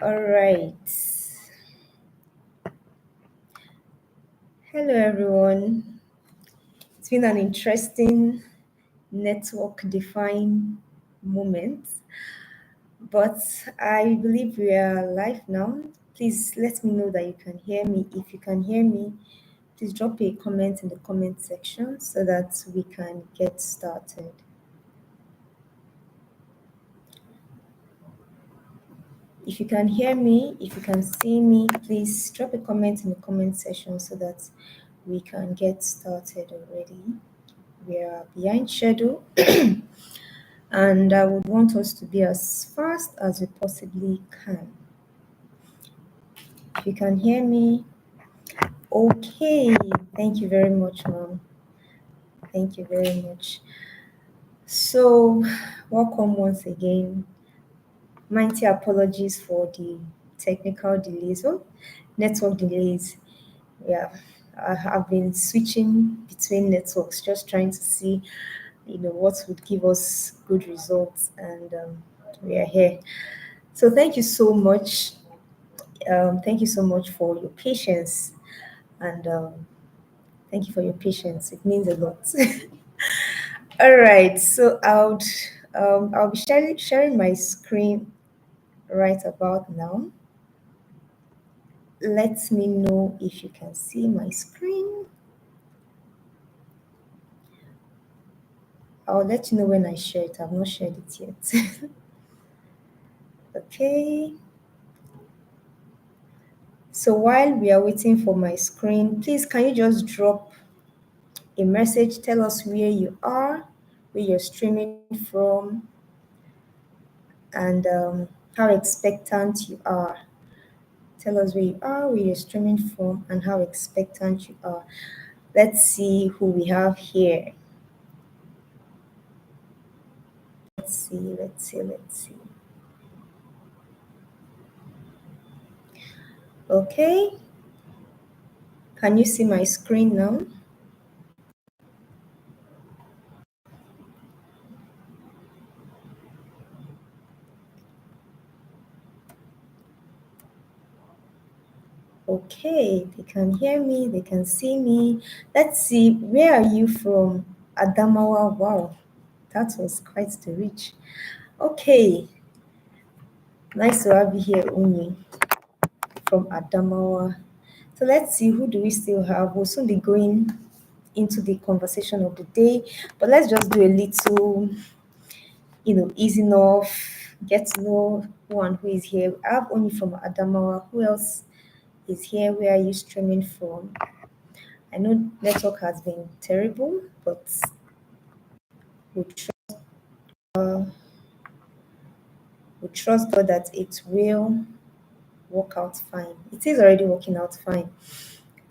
All right. Hello, everyone. It's been an interesting network defined moment, but I believe we are live now. Please let me know that you can hear me. If you can hear me, please drop a comment in the comment section so that we can get started. If you can hear me, if you can see me, please drop a comment in the comment section so that we can get started already. We are behind schedule and I would want us to be as fast as we possibly can. If you can hear me, okay. Thank you very much, ma'am. Thank you very much. So, welcome once again. Mighty apologies for the technical delays or network delays. Yeah, I have been switching between networks, just trying to see, what would give us good results, and we are here. So thank you so much. Thank you so much for your patience, and thank you for your patience. It means a lot. All right, so I'll be sharing my screen right about now. Let me know if you can see my screen. I'll let you know when I share it. I've not shared it yet. Okay. So while we are waiting for my screen, please can you just drop a message? Tell us where you are, where you're streaming from, and how expectant you are. Tell us where you are, where you're streaming from, and how expectant you are. Let's see who we have here. Let's see. Okay, can you see my screen now? Okay, they can hear me, they can see me. Let's see, where are you from? Adamawa. Wow, that was quite the reach. Okay, nice to have you here, Uni, from Adamawa. So let's see, who do we still have? We'll soon be going into the conversation of the day, but let's just do a little, easy enough, get to know who and who is here. I have Uni from Adamawa. Who else is here? Where are you streaming from? I know network has been terrible, but we trust, uh, we trust God that it will work out fine. It is already working out fine.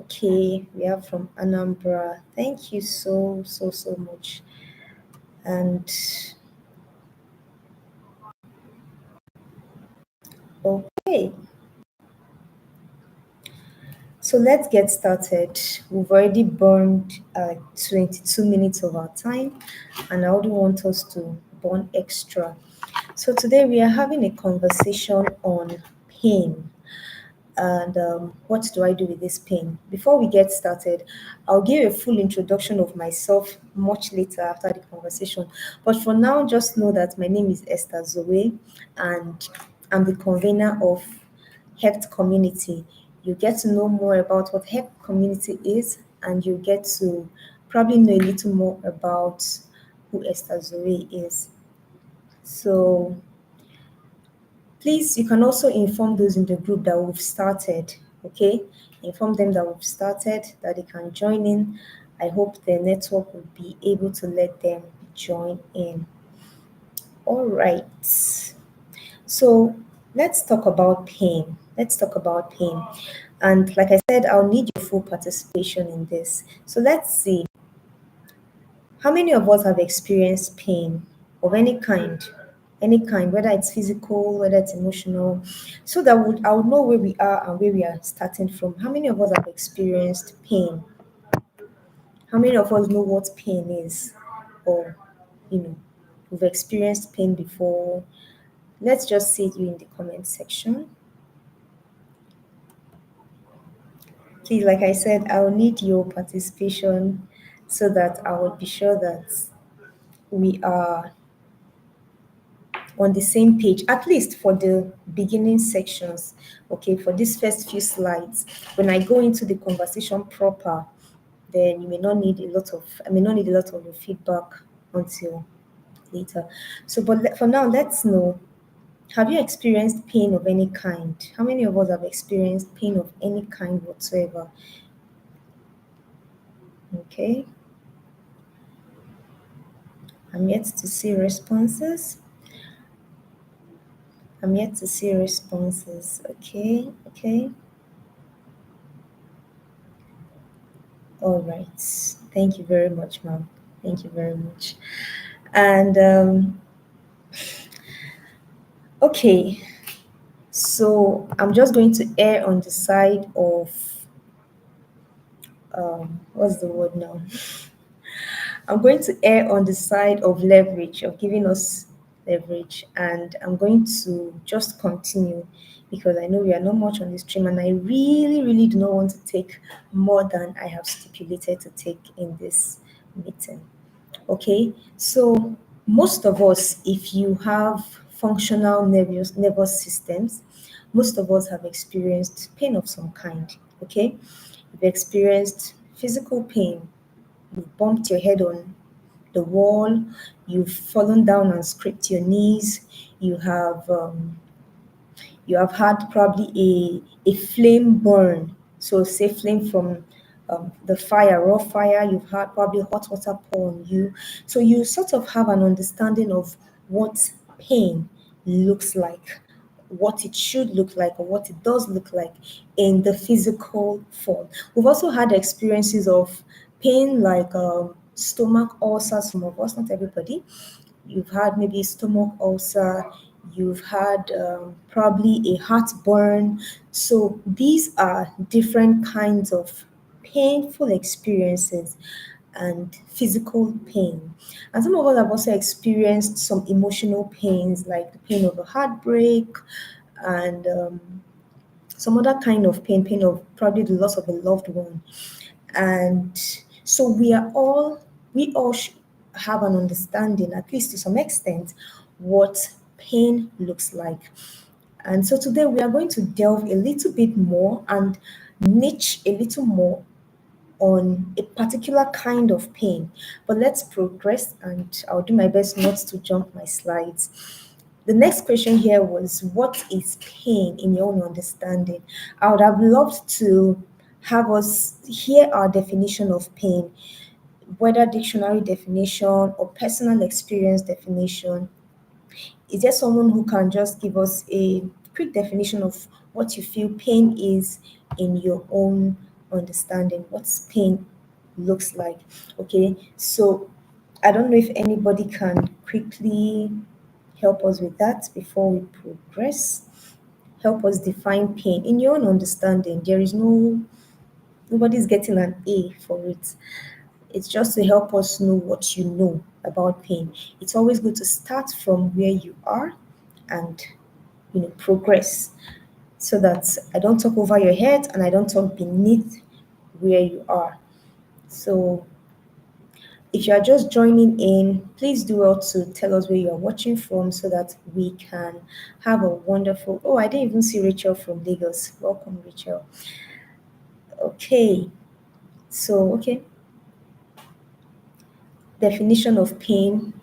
Okay, we are from Anambra. Thank you so much. And okay, so let's get started. We've already burned 22 minutes of our time, and I only want us to burn extra. So today we are having a conversation on pain. And what do I do with this pain? Before we get started, I'll give a full introduction of myself much later after the conversation. But for now, just know that my name is Esther Zoe, and I'm the convener of HECT community. You get to know more about what HECT community is, and you get to probably know a little more about who Esther Zoe is. So please, you can also inform those in the group that we've started, okay? Inform them that we've started, that they can join in. I hope the network will be able to let them join in. All right. So let's talk about pain. Let's talk about pain. And like I said, I'll need your full participation in this. So let's see. How many of us have experienced pain of any kind, whether it's physical, whether it's emotional, so that I would know where we are and where we are starting from. How many of us have experienced pain? How many of us know what pain is, or you know, we've experienced pain before? Let's just see you in the comment section. Please, like I said, I'll need your participation so that I will be sure that we are on the same page, at least for the beginning sections. Okay, for these first few slides. When I go into the conversation proper, then you may not need a lot of, I may not need a lot of your feedback until later. So, but for now, let's know, have you experienced pain of any kind? How many of us have experienced pain of any kind whatsoever? Okay, I'm yet to see responses. I'm yet to see responses. Okay, okay. All right. Thank you very much, ma'am. Thank you very much. And okay, so I'm just going to err on the side of what's the word now? I'm going to err on the side of leverage, of giving us leverage, and I'm going to just continue because I know we are not much on the stream, and I really, really do not want to take more than I have stipulated to take in this meeting. Okay, so most of us, if you have functional nervous systems, most of us have experienced pain of some kind. Okay, you've experienced physical pain, you've bumped your head on the wall, you've fallen down and scraped your knees, you have had probably a flame burn. So say flame from the fire, raw fire, you've had probably hot water pour on you. So you sort of have an understanding of what pain looks like, what it should look like, or what it does look like in the physical form. We've also had experiences of pain like stomach ulcers, some of us, not everybody. You've had maybe stomach ulcer, you've had probably a heartburn. So these are different kinds of painful experiences and physical pain. And some of us have also experienced some emotional pains like the pain of a heartbreak and some other kind of pain, pain of probably the loss of a loved one. And so we all have an understanding, at least to some extent, what pain looks like. And so today we are going to delve a little bit more and niche a little more on a particular kind of pain. But let's progress, and I'll do my best not to jump my slides. The next question here was, what is pain in your own understanding? I would have loved to have us hear our definition of pain, whether dictionary definition or personal experience definition. Is there someone who can just give us a quick definition of what you feel pain is in your own understanding? What's pain looks like? Okay, so I don't know if anybody can quickly help us with that before we progress. Help us define pain in your own understanding. There is nobody's getting an A for it. It's just to help us know what you know about pain. It's always good to start from where you are and progress so that I don't talk over your head and I don't talk beneath where you are. So if you are just joining in, please do well to tell us where you are watching from so that we can have a wonderful. Oh, I didn't even see Rachel from Lagos. Welcome, Rachel. Okay, so okay, definition of pain.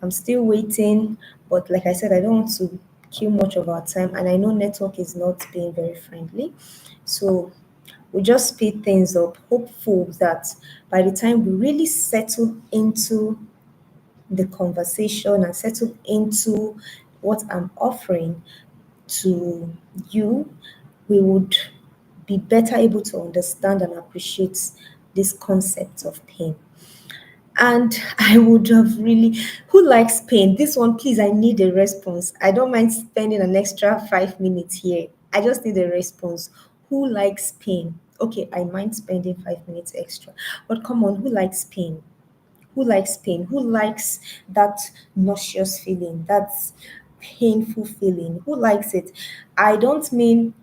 I'm still waiting, but like I said, I don't want to kill much of our time, and I know network is not being very friendly. So we just speed things up, hopeful that by the time we really settle into the conversation and settle into what I'm offering to you, we would be better able to understand and appreciate this concept of pain. And I would have really, who likes pain? This one, please, I need a response. I don't mind spending an extra 5 minutes here. I just need a response. Who likes pain? Okay, I mind spending 5 minutes extra. But come on, who likes pain? Who likes pain? Who likes that nauseous feeling, that painful feeling? Who likes it? I don't mean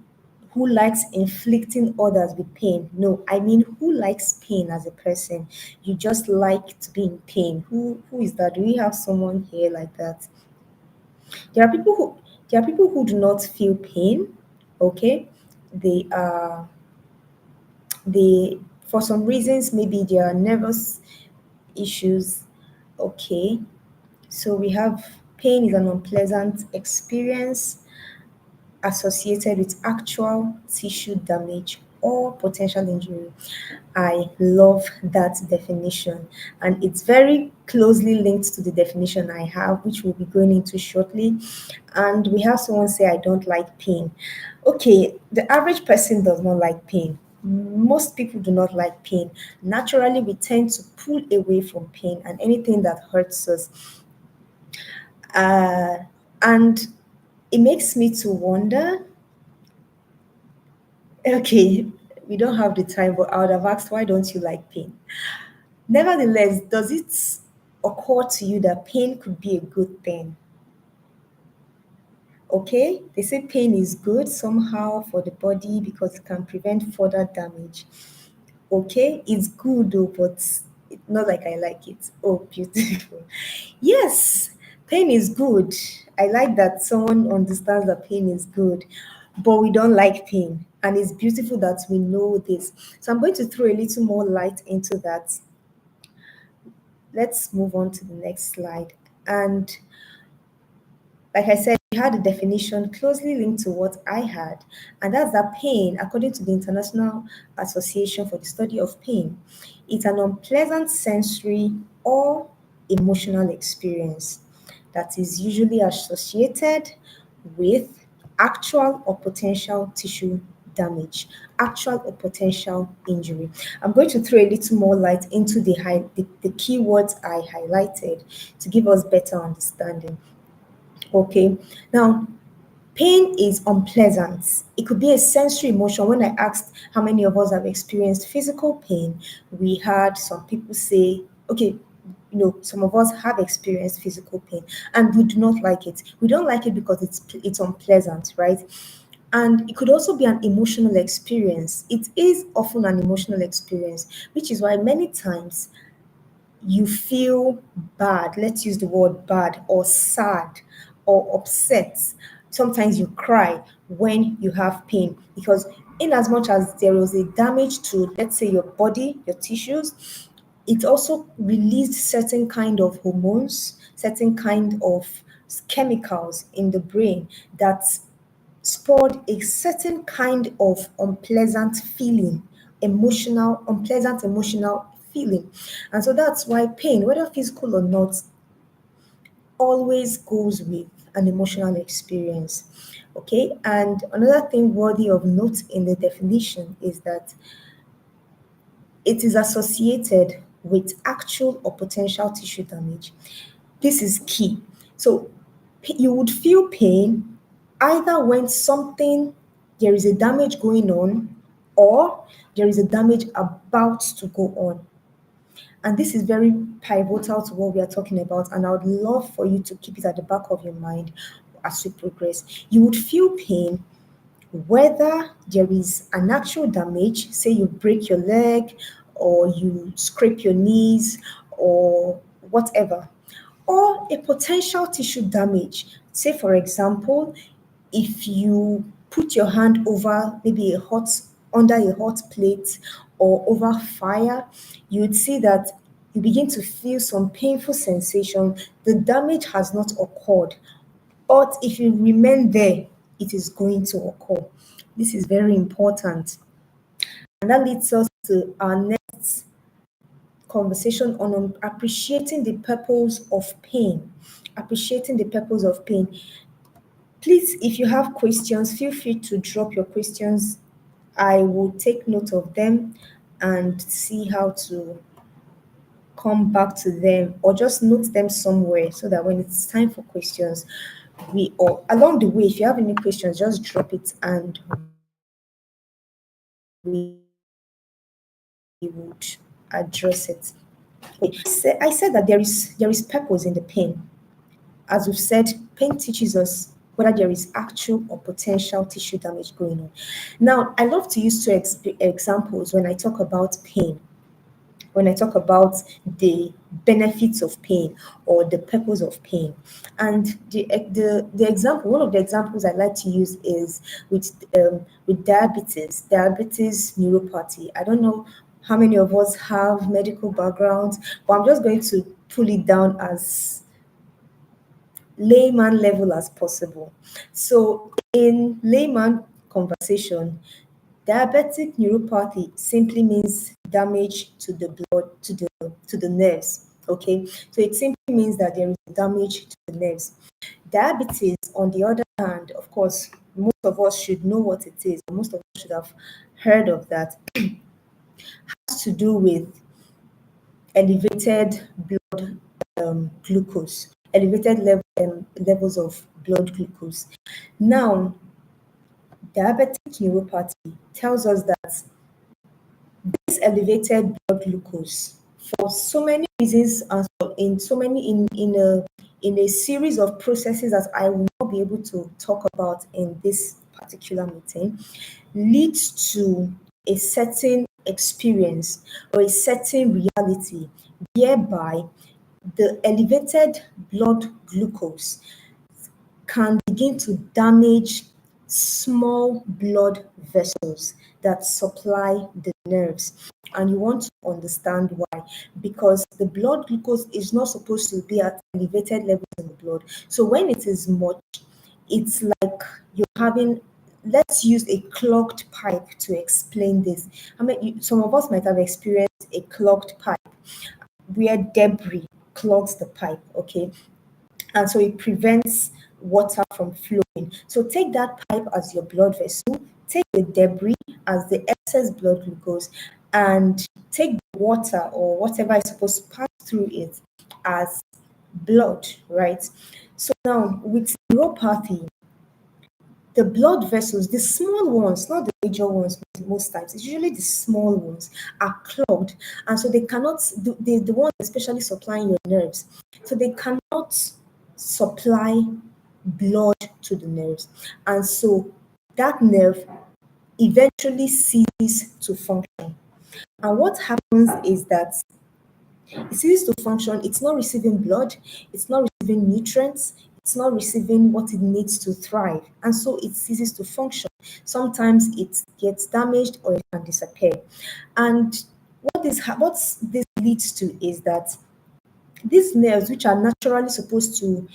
who likes inflicting others with pain. No, I mean who likes pain as a person. You just like to be in pain. Who is that? Do we have someone here like that? There are people who do not feel pain. Okay, they are they for some reasons, maybe there are nervous issues. Okay, so we have pain is an unpleasant experience associated with actual tissue damage or potential injury. I love that definition, and it's very closely linked to the definition I have, which we'll be going into shortly. And we have someone say, I don't like pain. Okay, the average person does not like pain. Most people do not like pain. Naturally, we tend to pull away from pain and anything that hurts us. Uh, and it makes me to wonder. Okay, we don't have the time, but I would have asked, why don't you like pain? Nevertheless, does it occur to you that pain could be a good thing? Okay, they say pain is good somehow for the body because it can prevent further damage. Okay, it's good though, but not like I like it. Oh, beautiful. Yes, pain is good. I like that someone understands that pain is good, but we don't like pain. And it's beautiful that we know this. So I'm going to throw a little more light into that. Let's move on to the next slide. And like I said, we had a definition closely linked to what I had, and that's that pain, according to the International Association for the Study of Pain, it's an unpleasant sensory or emotional experience that is usually associated with actual or potential tissue damage, actual or potential injury. I'm going to throw a little more light into the keywords I highlighted to give us better understanding. Okay. Now, pain is unpleasant. It could be a sensory emotion. When I asked how many of us have experienced physical pain, we had some people say, okay, some of us have experienced physical pain and we do not like it. We don't like it because it's unpleasant, right? And it could also be an emotional experience. It is often an emotional experience, which is why many times you feel bad, let's use the word bad, or sad, or upset. Sometimes you cry when you have pain because, in as much as there was a damage to, let's say, your body, your tissues, it also released certain kind of hormones, certain kind of chemicals in the brain that spurred a certain kind of unpleasant feeling, unpleasant emotional feeling. And so that's why pain, whether physical or not, always goes with an emotional experience. Okay, and another thing worthy of note in the definition is that it is associated with actual or potential tissue damage. This is key. So you would feel pain either when there is a damage going on or there is a damage about to go on. And this is very pivotal to what we are talking about. And I would love for you to keep it at the back of your mind as we progress. You would feel pain whether there is an actual damage, say you break your leg or you scrape your knees or whatever, or a potential tissue damage. Say, for example, if you put your hand over maybe under a hot plate or over fire, you would see that you begin to feel some painful sensation. The damage has not occurred, but if you remain there, it is going to occur. This is very important. And that leads us to our next conversation on appreciating the purpose of pain. Appreciating the purpose of pain. Please, if you have questions, feel free to drop your questions. I will take note of them and see how to come back to them or just note them somewhere so that when it's time for questions, we or along the way, if you have any questions, just drop it and we would address it. I said that there is purpose in the pain. As we've said, pain teaches us whether there is actual or potential tissue damage going on. Now, I love to use two examples when I talk about pain, when I talk about the benefits of pain or the purpose of pain. And the example, one of the examples I like to use is with diabetes neuropathy. I don't know how many of us have medical backgrounds, but I'm just going to pull it down as layman level as possible. So in layman conversation, diabetic neuropathy simply means damage to the blood, to the nerves. Okay, so it simply means that there is damage to the nerves. Diabetes, on the other hand, of course, most of us should know what it is. Most of us should have heard of that. Has to do with elevated blood glucose, levels of blood glucose. Now, diabetic neuropathy tells us that this elevated blood glucose for so many reasons and in so many in a series of processes that I will not be able to talk about in this particular meeting leads to a certain experience or a certain reality whereby the elevated blood glucose can begin to damage small blood vessels that supply the nerves. And you want to understand why. Because the blood glucose is not supposed to be at elevated levels in the blood. So when it is much, it's like you're having, let's use a clogged pipe to explain this. I mean, some of us might have experienced a clogged pipe where debris clogs the pipe, okay? And so it prevents water from flowing. So take that pipe as your blood vessel, take the debris as the excess blood glucose, and take the water or whatever is supposed to pass through it as blood, right? So now with neuropathy, the blood vessels, the small ones, not the major ones most times, it's usually the small ones are clogged. And so they cannot, the ones especially supplying your nerves, so they cannot supply blood to the nerves. And so that nerve eventually ceases to function. And what happens is that it ceases to function, it's not receiving blood, it's not receiving nutrients, it's not receiving what it needs to thrive. And so it ceases to function. Sometimes it gets damaged or it can disappear. And what this leads to is that these nerves, which are naturally supposed to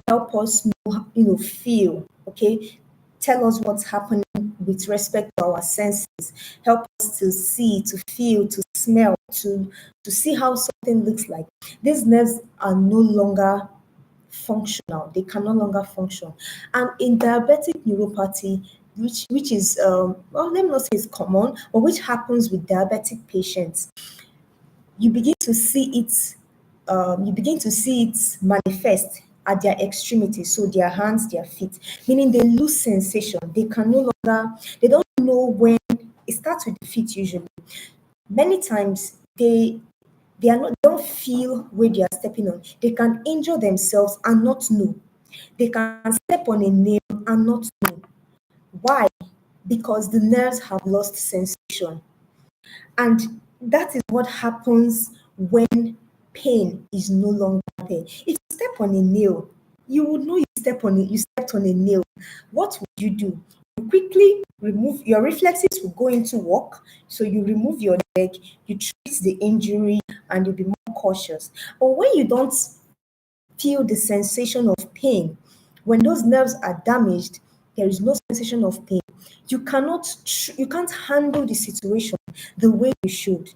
help us know, feel, okay, tell us what's happening with respect to our senses, help us to see, to feel, to smell, to see how something looks like. These nerves are no longer functional. They can no longer function. And in diabetic neuropathy, which is well, let me not say it's common, but which happens with diabetic patients, you begin to see it manifest at their extremities, so their hands, their feet, meaning they lose sensation. They can no longer, they don't know when. It starts with the feet usually. Many times they don't feel where they are stepping on. They can injure themselves and not know. They can step on a nail and not know. Why? Because the nerves have lost sensation. And that is what happens when pain is no longer there. If you step on a nail, you would know you stepped on a nail. What would you do? You quickly remove your reflexes will go into work. So you remove your leg, you treat the injury, and you'll be more cautious. But when you don't feel the sensation of pain, when those nerves are damaged, there is no sensation of pain. You can't handle the situation the way you should.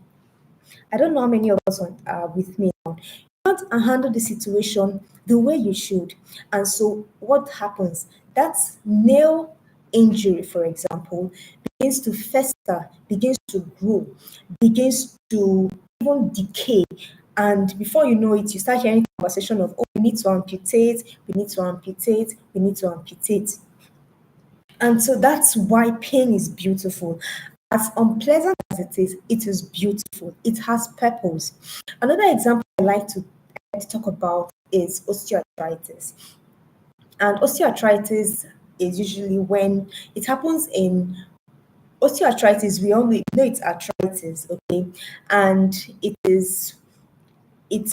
I don't know how many of us are with me now. You can't handle the situation the way you should. And so what happens? That nail injury, for example, begins to fester, begins to grow, begins to even decay. And before you know it, you start hearing conversation of, oh, we need to amputate, we need to amputate, we need to amputate. And so that's why pain is beautiful. As unpleasant as it is beautiful. It has purpose. Another example I like to talk about is osteoarthritis. And osteoarthritis is usually when it happens in osteoarthritis, we all know it's arthritis, okay? And it's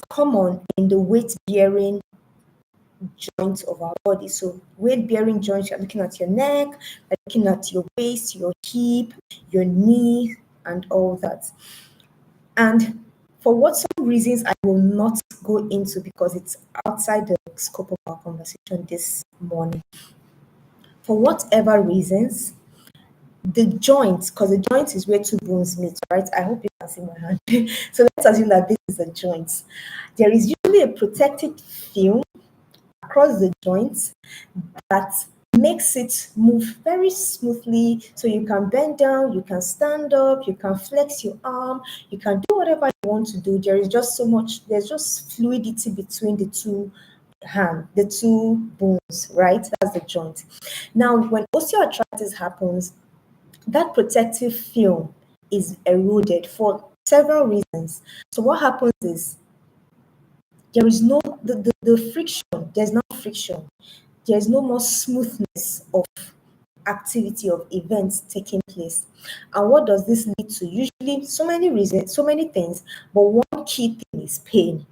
common in the weight bearing joints of our body. So weight bearing joints, you're looking at your neck, you're looking at your waist, your hip, your knee, and all that. And for what some reasons I will not go into because it's outside the scope of our conversation this morning. For whatever reasons, the joint, because the joint is where two bones meet, right? I hope you can see my hand. So let's assume that this is a joint. There is usually a protective film across the joints that makes it move very smoothly. So you can bend down, you can stand up, you can flex your arm, you can do whatever you want to do. There is just so much, there's just fluidity between the two bones, right? That's the joint. Now, when osteoarthritis happens, that protective film is eroded for several reasons. So what happens is there is no the friction, there's no friction, there's no more smoothness of activity of events taking place. And what does this lead to? Usually so many reasons, so many things, but one key thing is pain.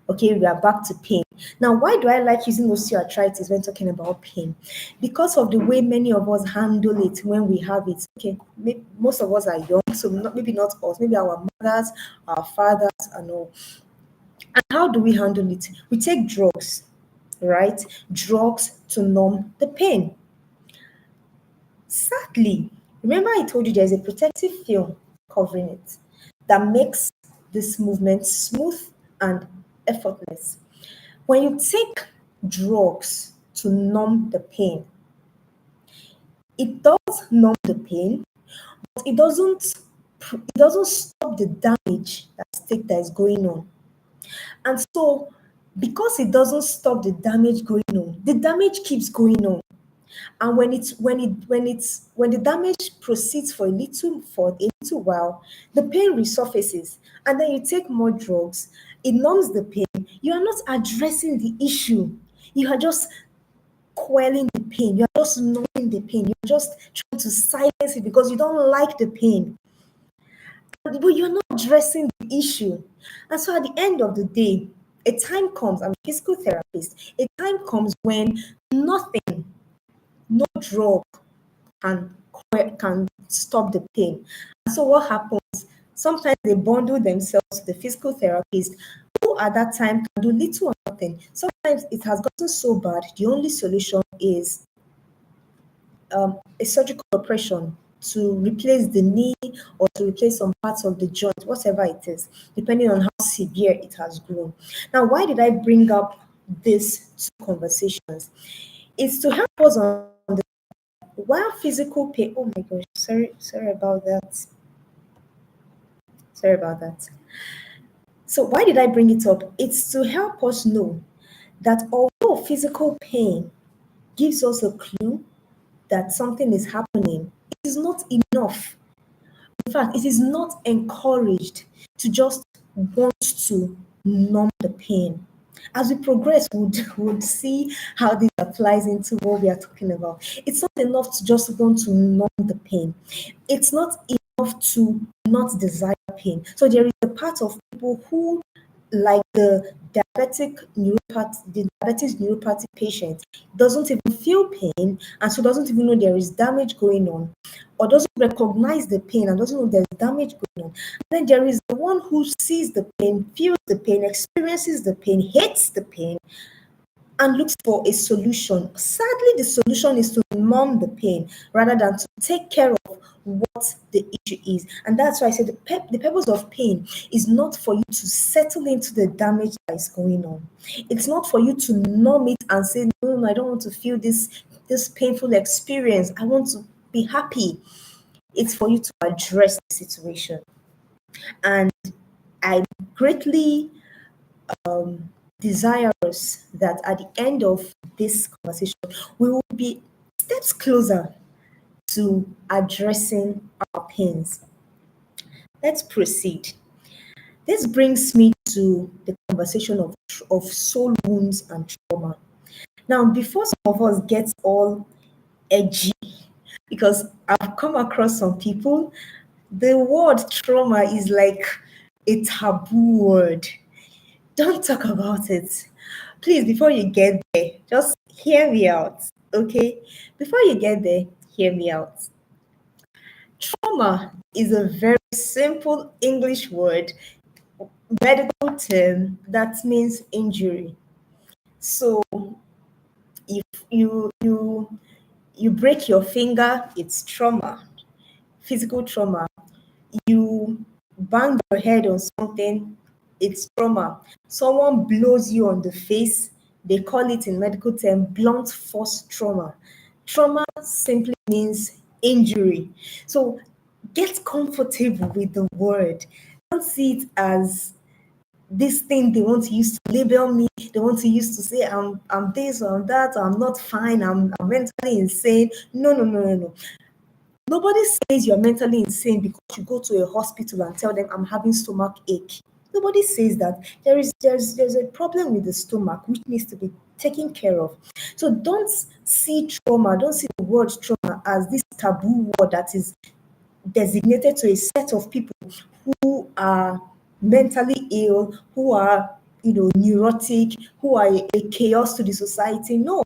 Okay, we are back to pain. Now, why do I like using osteoarthritis when talking about pain? Because of the way many of us handle it when we have it. Okay, most of us are young, so maybe not us, maybe our mothers, our fathers, and all. And how do we handle it? We take drugs, right? Drugs to numb the pain. Sadly, remember I told you there's a protective film covering it that makes this movement smooth and effortless. When you take drugs to numb the pain, it does numb the pain, but it doesn't stop the damage that is going on. And so because it doesn't stop the damage going on, the damage keeps going on. And when the damage proceeds for a little while, the pain resurfaces, and then you take more drugs, it numbs the pain. You are not addressing the issue. You are just quelling the pain. You're just numbing the pain. You're just trying to silence it because you don't like the pain. But you're not addressing the issue. And so at the end of the day, a time comes, I'm a physical therapist, a time comes when nothing, no drug can can stop the pain. And so what happens? Sometimes they bundle themselves to the physical therapist who at that time can do little or nothing. Sometimes it has gotten so bad, the only solution is a surgical operation to replace the knee or to replace some parts of the joint, whatever it is, depending on how severe it has grown. Now, why did I bring up these two conversations? It's to help us on the while physical pain. Oh my gosh, sorry about that. Sorry about that. So why did I bring it up? It's to help us know that although physical pain gives us a clue that something is happening, it is not enough. In fact, it is not encouraged to just want to numb the pain. As we progress, would see how this applies into what we are talking about. It's not enough to just want to numb the pain. It's not enough to not desire pain. So there is a part of people who, like the diabetes neuropathy patient, doesn't even feel pain and so doesn't even know there is damage going on, or doesn't recognize the pain and doesn't know there's damage going on. And then there is the one who sees the pain, feels the pain, experiences the pain, hates the pain, and looks for a solution. Sadly, the solution is to numb the pain rather than to take care of what the issue is. And that's why I said the purpose of pain is not for you to settle into the damage that is going on. It's not for you to numb it and say, no, no, I don't want to feel this painful experience. I want to be happy. It's for you to address the situation. And I greatly desirous that at the end of this conversation, we will be steps closer to addressing our pains. Let's proceed. This brings me to the conversation of soul wounds and trauma. Now, before some of us get all edgy, because I've come across some people, the word trauma is like a taboo word. Don't talk about it. Please, before you get there, just hear me out, okay? Before you get there, hear me out. Trauma is a very simple English word, medical term that means injury. So if you break your finger, it's trauma, physical trauma. You bang your head on something, it's trauma. Someone blows you on the face, they call it in medical term blunt force trauma. Trauma simply means injury. So get comfortable with the word. Don't see it as this thing they want to use to label me. They want to use to say I'm this or I'm that, or I'm not fine, I'm mentally insane. No, no, no, no, no. Nobody says you're mentally insane because you go to a hospital and tell them I'm having stomach ache. Nobody says that. There's a problem with the stomach which needs to be taken care of. So don't see trauma, don't see the word trauma as this taboo word that is designated to a set of people who are mentally ill, who are neurotic, who are a chaos to the society. No,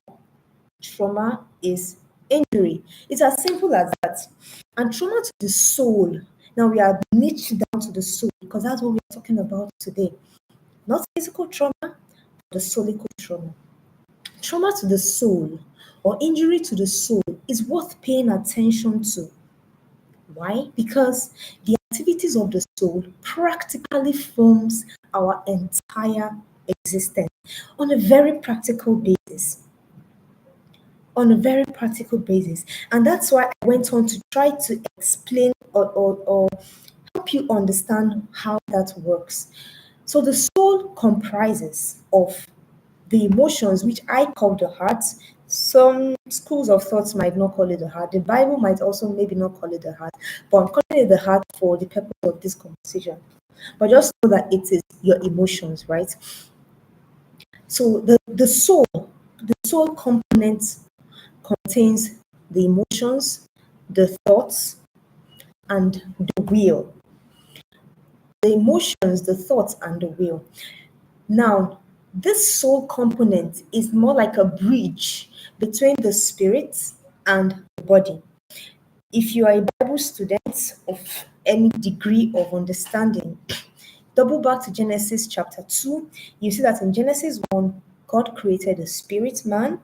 trauma is injury. It's as simple as that. And trauma to the soul. Now we are niched down to the soul because that's what we're talking about today. Not physical trauma, but the soulical trauma. Trauma to the soul or injury to the soul is worth paying attention to. Why? Because the activities of the soul practically forms our entire existence on a very practical basis. On a very practical basis. And that's why I went on to try to explain or help you understand how that works. So the soul comprises of the emotions, which I call the heart. Some schools of thoughts might not call it the heart. The Bible might also maybe not call it the heart, but I'm calling it the heart for the purpose of this conversation. But just know that it is your emotions, right? So the soul component contains the emotions, the thoughts, and the will. The emotions, the thoughts, and the will. Now, this soul component is more like a bridge between the spirit and the body. If you are a Bible student of any degree of understanding, double back to Genesis chapter 2, you see that in Genesis 1, God created a spirit man.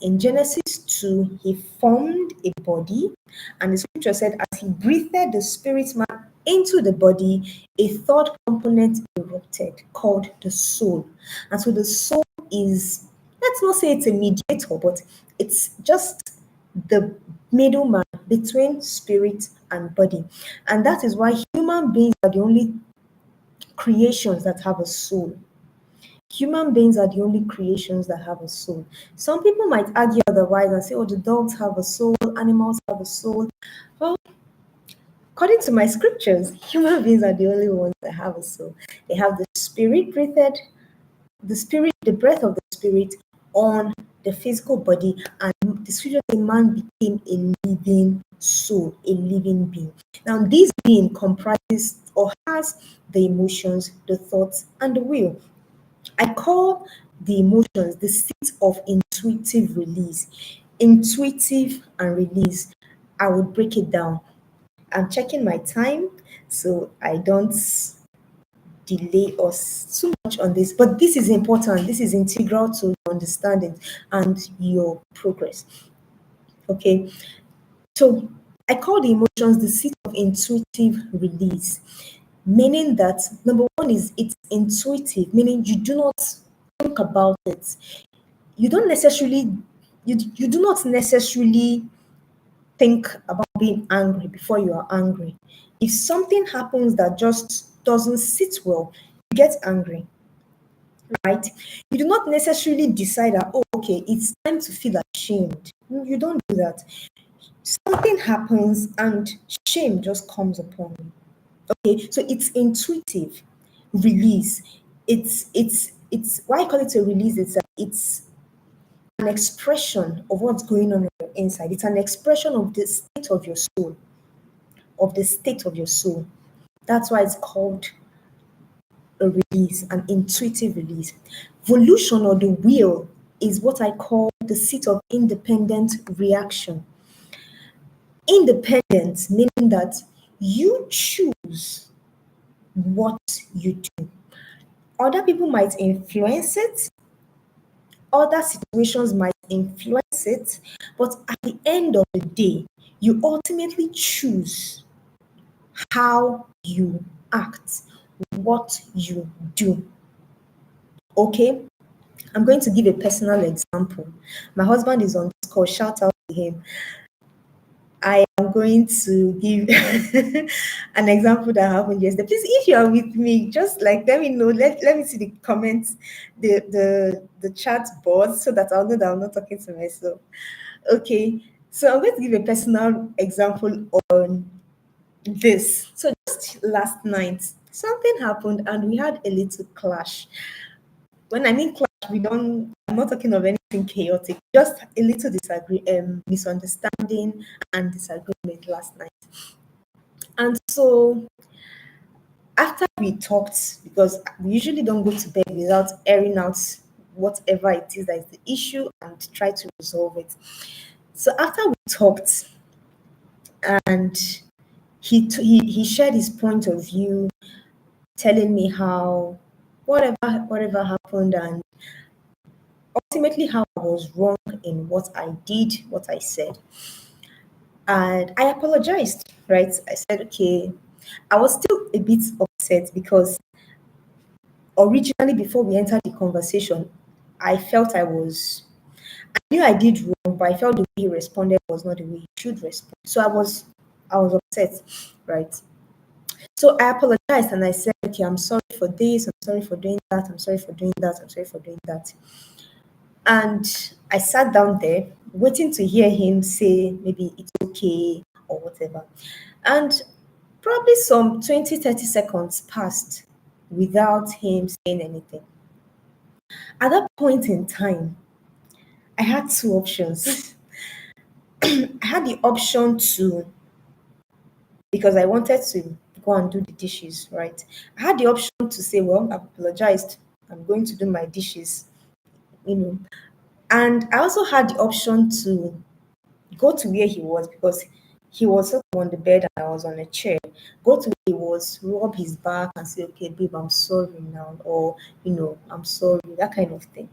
In Genesis 2, he formed a body, and the scripture said, as he breathed the spirit man into the body, a third component erupted called the soul. And so the soul is, let's not say it's a mediator, but it's just the middleman between spirit and body. And that is why human beings are the only creations that have a soul. Human beings are the only creations that have a soul. Some people might argue otherwise and say, oh, the dogs have a soul, animals have a soul. Well, according to my scriptures, human beings are the only ones that have a soul. They have the spirit breathed, the spirit, the breath of the spirit on the physical body, and the scripture says man became a living soul, a living being. Now, this being comprises or has the emotions, the thoughts, and the will. I call the emotions the seat of intuitive release. Intuitive and release. I would break it down. I'm checking my time so I don't delay us too much on this, but this is important. This is integral to your understanding and your progress. Okay, so I call the emotions the seat of intuitive release, meaning that number one is it's intuitive, meaning you do not think about it. You don't necessarily you do not necessarily think about being angry before you are angry. If something happens that just doesn't sit well, you get angry, right? You do not necessarily decide that, oh, okay, it's time to feel ashamed. No, you don't do that. Something happens and shame just comes upon you. Okay, so it's intuitive release. It's why I call it a release. It's an expression of what's going on your inside. It's an expression of the state of your soul, of the state of your soul. That's why it's called a release, an intuitive release. Volition or the will is what I call the seat of independent reaction. Independent, meaning that you choose what you do. Other people might influence it, other situations might influence it, but at the end of the day, you ultimately choose how you act, what you do. Okay? I'm going to give a personal example. My husband is on this call, shout out to him. I am going to give an example that happened yesterday. Please, if you are with me, just like let me know. Let me see the comments, the chat board, so that I'll know that I'm not talking to myself. Okay, so I'm going to give a personal example on this. So just last night, something happened and we had a little clash. When I mean clash, I'm not talking of anything chaotic, just a little misunderstanding and disagreement last night. And so after we talked, because we usually don't go to bed without airing out whatever it is that is the issue and try to resolve it. So after we talked and he shared his point of view, telling me how whatever happened and ultimately how I was wrong in what I did, what I said. And I apologized, right? I said, okay, I was still a bit upset because originally, before we entered the conversation, I felt I knew I did wrong, but I felt the way he responded was not the way he should respond. So I was upset, right? So I apologized and I said, okay, I'm sorry for this, I'm sorry for doing that, I'm sorry for doing that, I'm sorry for doing that. And I sat down there waiting to hear him say maybe it's okay or whatever. And probably some 20, 30 seconds passed without him saying anything. At that point in time, I had two options. I had the option to, because I wanted to go and do the dishes, right? I had the option to say, well, I've apologized. I'm going to do my dishes, you know. And I also had the option to go to where he was because he was sort of on the bed and I was on a chair. Go to where he was, rub his back and say, okay, babe, I'm sorry now, or, I'm sorry, that kind of thing.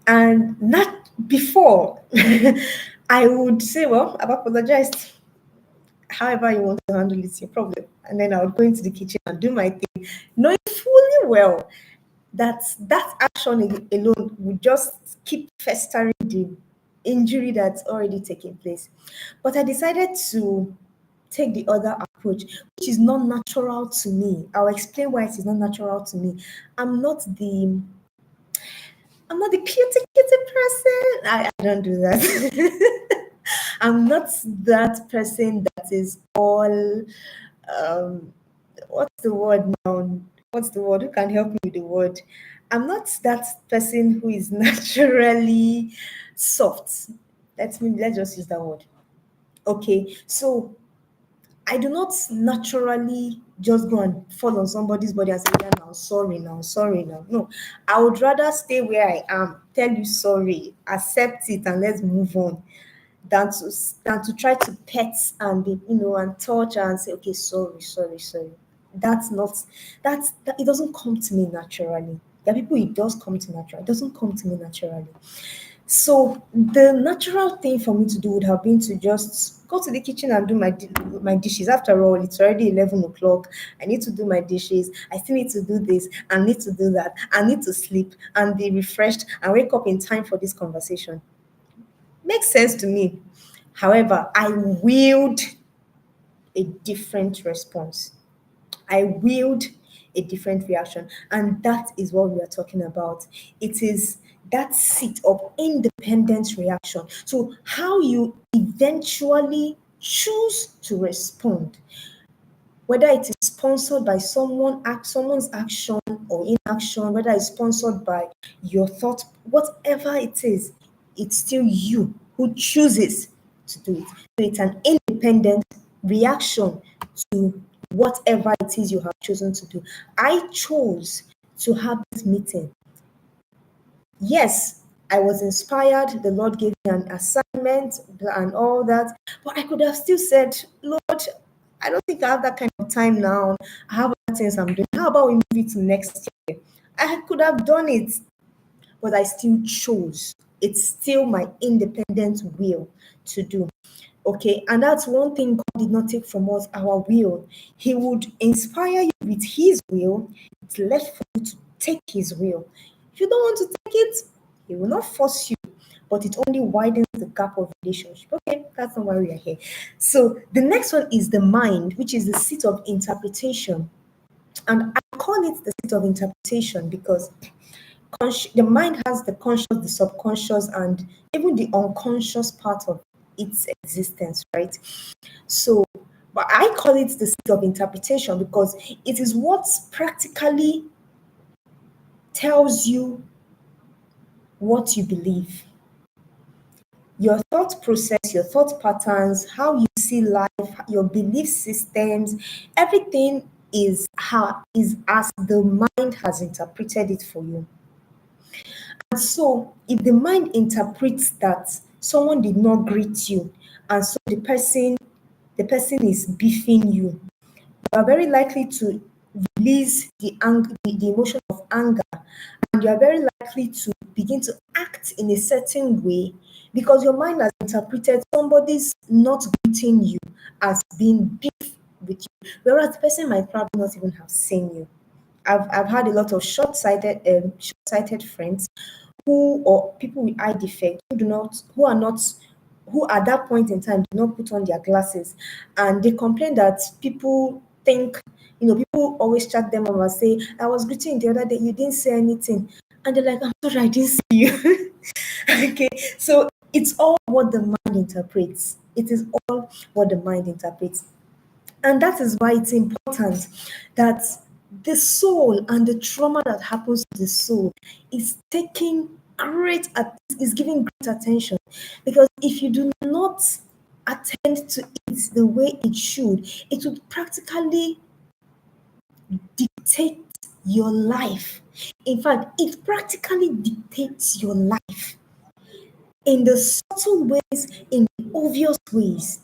And not before, I would say, well, I've apologized. However you want to handle it's your problem. And then I would go into the kitchen and do my thing, knowing fully well that that action alone would just keep festering the injury that's already taken place. But I decided to take the other approach, which is not natural to me. I'll explain why it is not natural to me. I'm not the I'm not the cute person. I don't do that. I'm not that person that is all um what's the word now? What's the word? Who can help me with the word? I'm not that person who is naturally soft. Let's just use that word. Okay. So I do not naturally just go and fall on somebody's body and say, yeah, now sorry now, sorry now. No, I would rather stay where I am, tell you sorry, accept it, and let's move on than to try to pet and be, and touch and say, okay, sorry, sorry, sorry. That's not that it doesn't come to me naturally. There are people it does come to naturally. It doesn't come to me naturally. So the natural thing for me to do would have been to just go to the kitchen and do my dishes. After all, it's already 11 o'clock. I need to do my dishes. I still need to do this. I need to do that. I need to sleep and be refreshed and wake up in time for this conversation. Makes sense to me. However, I willed a different response. I willed a different reaction. And that is what we are talking about. It is that seat of independent reaction. So, how you eventually choose to respond. whether it is sponsored by someone's action or inaction, whether it's sponsored by your thought, whatever it is, it's still you who chooses to do it. So it's an independent reaction to whatever it is you have chosen to do. I chose to have this meeting. Yes, I was inspired. The Lord gave me an assignment and all that. But I could have still said, Lord, I don't think I have that kind of time now. I have other things I'm doing. How about we move it to next year? I could have done it, but I still chose. It's still my independent will to do. Okay, and that's one thing God did not take from us, our will. He would inspire you with His will. It's left for you to take His will. If you don't want to take it, He will not force you, but it only widens the gap of relationship. Okay, that's not why we are here. So the next one is the mind, which is the seat of interpretation. And I call it the seat of interpretation because the mind has the conscious, the subconscious, and even the unconscious part of its existence, right? So, but I call it the seat of interpretation because it is what practically tells you what you believe. Your thought process, your thought patterns, how you see life, your belief systems, everything is as the mind has interpreted it for you. And so, if the mind interprets that someone did not greet you, and so the person is beefing you, you are very likely to release the emotion of anger, and you are very likely to begin to act in a certain way because your mind has interpreted somebody's not greeting you as being beef with you, whereas the person might probably not even have seen you. I've had a lot of short-sighted friends who or people with eye defect who at that point in time do not put on their glasses, and they complain that people think, people always chat them up and say, I was greeting you the other day, you didn't say anything, and they're like, I'm sorry, I didn't see you. Okay, so it's all what the mind interprets. It is all what the mind interprets. And that is why it's important that the soul and the trauma that happens to the soul is taking is giving great attention. Because if you do not attend to it the way it should, it would practically dictate your life. In fact, it practically dictates your life in the subtle ways, in the obvious ways.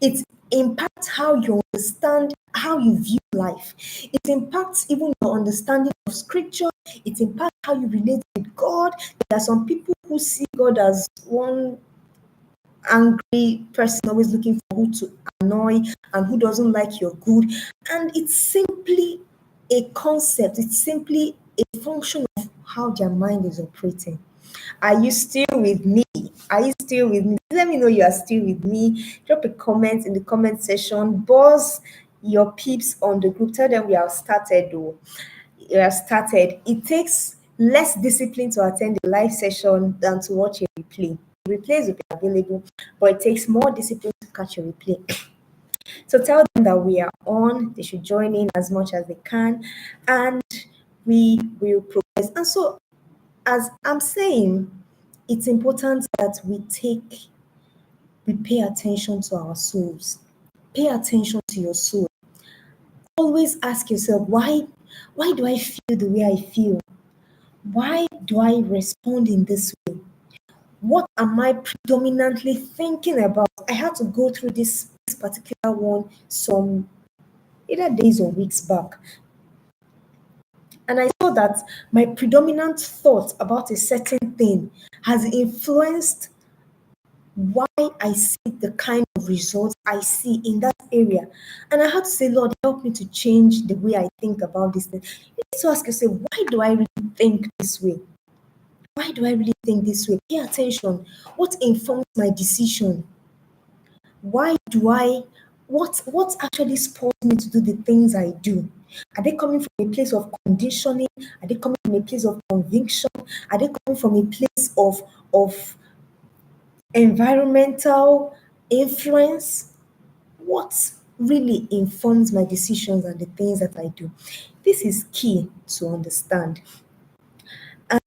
It impacts how you understand, how you view life. It impacts even your understanding of scripture. It impacts how you relate with God. There are some people who see God as one angry person always looking for who to annoy and who doesn't like your good. And it's simply a concept, it's simply a function of how their mind is operating. Are you still with me? Are you still with me? Let me know you are still with me. Drop a comment in the comment section. Buzz your peeps on the group. Tell them we have started though. We have started. It takes less discipline to attend the live session than to watch a replay. Replays will be available, but it takes more discipline to catch a replay. So tell them that we are on. They should join in as much as they can, and we will progress. And so, as I'm saying, it's important that we pay attention to our souls. Pay attention to your soul. Always ask yourself, why do I feel the way I feel? Why do I respond in this way? What am I predominantly thinking about? I had to go through this particular one some either days or weeks back. And I saw that my predominant thought about a certain thing has influenced why I see the kind of results I see in that area. And I had to say, Lord, help me to change the way I think about this thing. You need to ask yourself, why do I really think this way? Why do I really think this way? Pay attention. What informs my decision? Why do I what actually spurs me to do the things I do? Are they coming from a place of conditioning? Are they coming from a place of conviction? Are they coming from a place of environmental influence? What? really informs my decisions and the things that I do. This is key to understand. And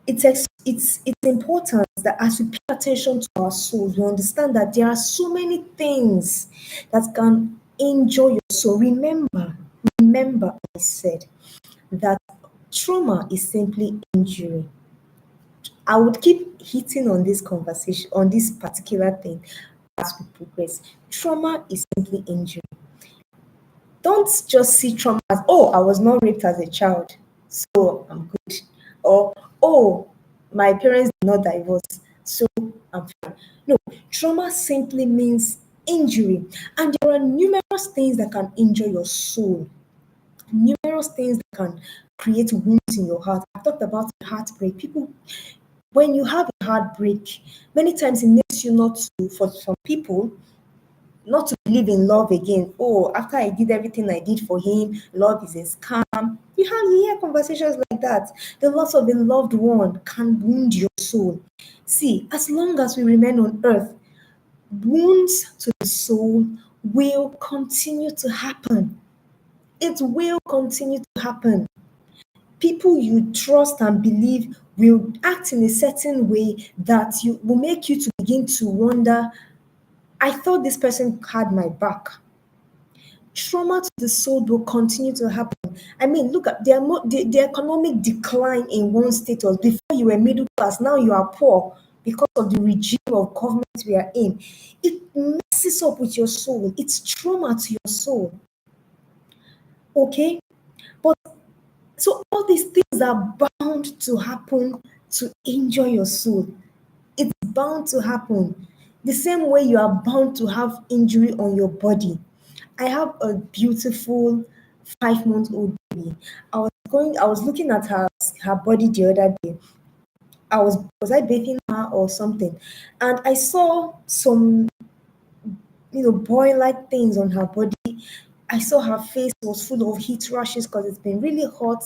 it's important that as we pay attention to our souls, we understand that there are so many things that can injure your soul. Remember, I said that trauma is simply injury. I would keep hitting on this conversation, on this particular thing as we progress. Trauma is simply injury. Don't just see trauma as, oh, I was not raped as a child, so I'm good. Or, oh, my parents did not divorce, so I'm fine. No, trauma simply means injury. And there are numerous things that can injure your soul, numerous things that can create wounds in your heart. I talked about heartbreak. People, when you have a heartbreak, many times it makes you not to, for some people, not to believe in love again. Oh, after I did everything I did for him, love is a scam. You hear conversations like that. The loss of a loved one can wound your soul. See, as long as we remain on earth, wounds to the soul will continue to happen. It will continue to happen. People you trust and believe will act in a certain way that you will make you to begin to wonder, I thought this person had my back. Trauma to the soul will continue to happen. I mean, look at the economic decline in one status. Before you were middle class, now you are poor because of the regime of government we are in. It messes up with your soul. It's trauma to your soul. Okay? But so all these things are bound to happen to injure your soul. It's bound to happen. The same way you are bound to have injury on your body. I have a beautiful 5 month old baby. I was looking at her body the other day. Was I bathing her or something? And I saw some, boil like things on her body. I saw her face was full of heat rashes because it's been really hot.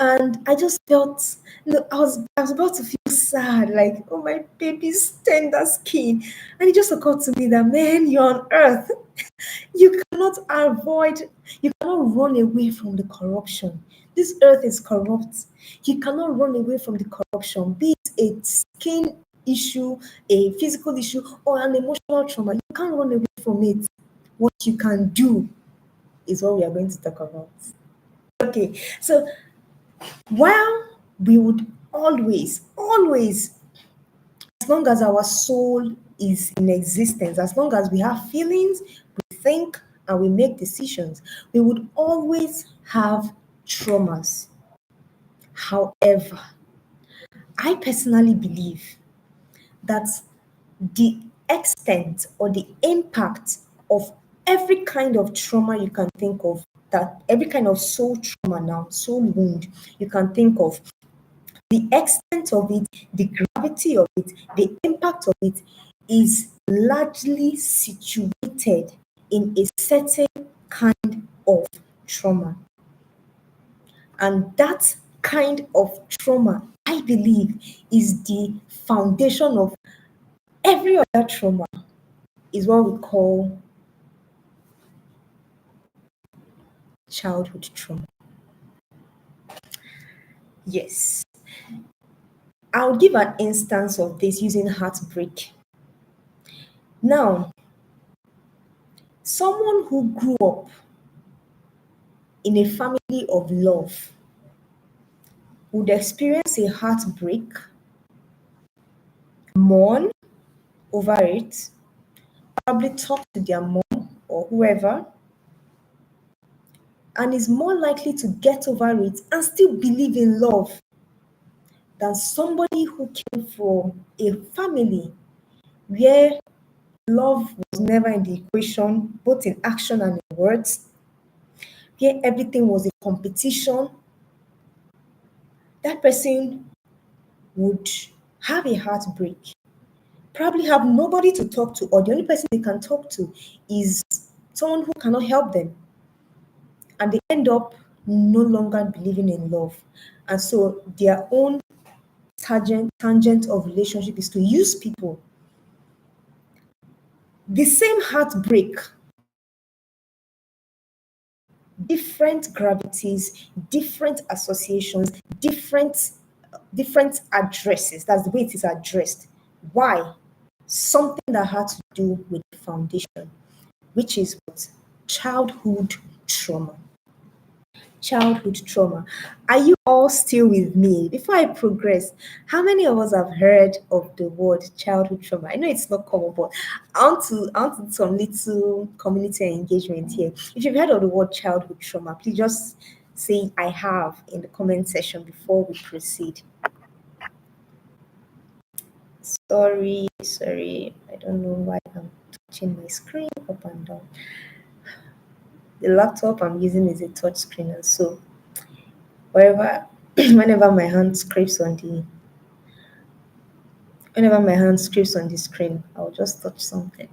And I just felt, I was about to feel sad, like, oh, my baby's tender skin. And it just occurred to me that, man, you're on earth. You cannot avoid, you cannot run away from the corruption. This earth is corrupt. You cannot run away from the corruption, be it a skin issue, a physical issue, or an emotional trauma. You can't run away from it. What you can do is what we are going to talk about. Okay, so while we would always, as long as our soul is in existence, as long as we have feelings, we think, and we make decisions, we would always have traumas. However, I personally believe that the extent or the impact of every kind of trauma you can think of, that every kind of soul trauma now, soul wound you can think of, the extent of it, the gravity of it, the impact of it is largely situated in a certain kind of trauma. And that kind of trauma, I believe, is the foundation of every other trauma, is what we call childhood trauma. Yes. I'll give an instance of this using heartbreak. Now, someone who grew up in a family of love would experience a heartbreak, mourn over it, probably talk to their mom or whoever, and is more likely to get over it and still believe in love than somebody who came from a family where love was never in the equation, both in action and in words, where everything was a competition. That person would have a heartbreak, probably have nobody to talk to, or the only person they can talk to is someone who cannot help them. And they end up no longer believing in love. And so their own tangent of relationship is to use people. The same heartbreak different gravities, different associations, different addresses. That's the way it is addressed. Why? Something that had to do with the foundation, which is what? Childhood trauma. Childhood trauma. Are you all still with me? Before I progress, how many of us have heard of the word childhood trauma? I know it's not common, but I want to do some little community engagement here. If you've heard of the word childhood trauma, please just say I have in the comment section before we proceed. Sorry. I don't know why I'm touching my screen up and down. The laptop I'm using is a touch screen, and so wherever whenever my hand scrapes on the whenever my hand scrapes on the screen, I'll just touch something.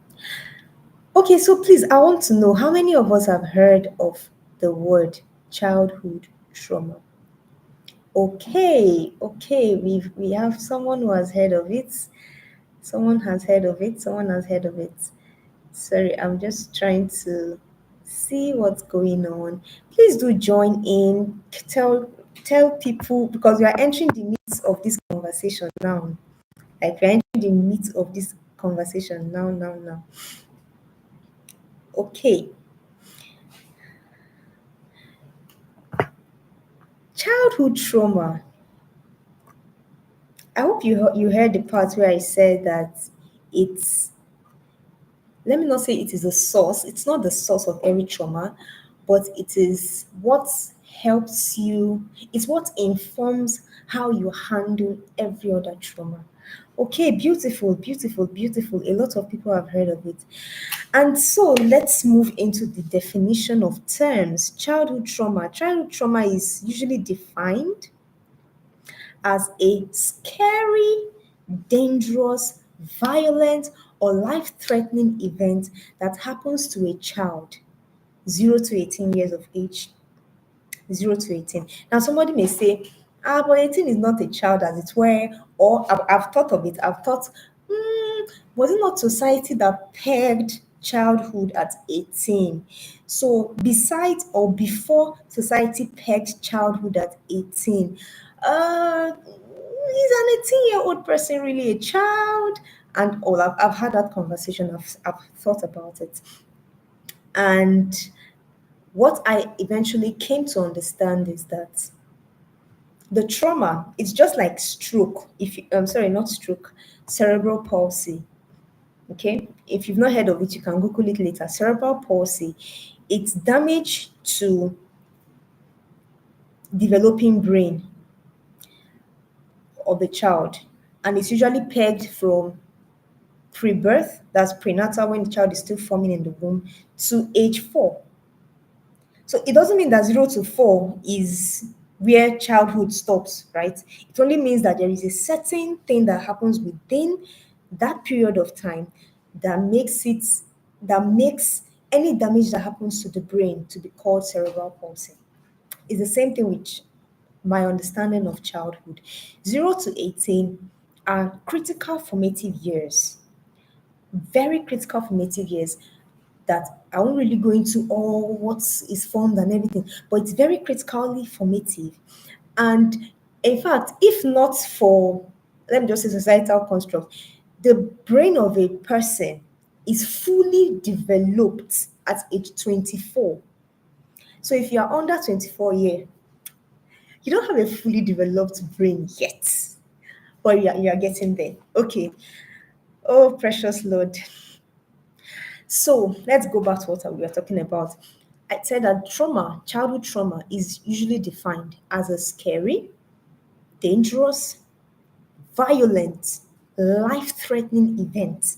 Okay, so please, I want to know how many of us have heard of the word childhood trauma. Okay, we have someone who has heard of it. Someone has heard of it. Someone has heard of it. Sorry, I'm just trying to see what's going on. Please do join in. Tell people because we are entering the midst of this conversation now. Like we're entering the midst of this conversation now. Okay. Childhood trauma. I hope you heard the part where I said that it's let me not say it is a source. It's not the source of every trauma, but it is what helps you, it's what informs how you handle every other trauma. Okay, beautiful. A lot of people have heard of it. And so let's move into the definition of terms. Childhood trauma. Childhood trauma is usually defined as a scary, dangerous, violent, or life threatening event that happens to a child 0 to 18 years of age. 0 to 18. Now, somebody may say, but 18 is not a child as it were, or I've thought of it. I've thought, was it not society that pegged childhood at 18? So, besides or before society pegged childhood at 18, is an 18-year-old person really a child? And all I've had that conversation, I've thought about it. And what I eventually came to understand is that the trauma is just like stroke. If you, I'm sorry, not stroke, cerebral palsy. Okay, if you've not heard of it, you can Google it later. Cerebral palsy, it's damage to developing brain of the child, and it's usually pegged from pre-birth, that's prenatal when the child is still forming in the womb, to age 4. So it doesn't mean that 0 to 4 is where childhood stops, right? It only means that there is a certain thing that happens within that period of time that makes any damage that happens to the brain to be called cerebral palsy. It's the same thing with my understanding of childhood. 0 to 18 are critical formative years, very critical formative years that I won't really go into all what is formed and everything, but it's very critically formative. And in fact, if not for, let me just say, societal construct, the brain of a person is fully developed at age 24. So if you are under 24 year, you don't have a fully developed brain yet, but you are getting there. Okay. Oh, precious Lord. So let's go back to what we were talking about. I said that trauma, childhood trauma, is usually defined as a scary, dangerous, violent, life threatening event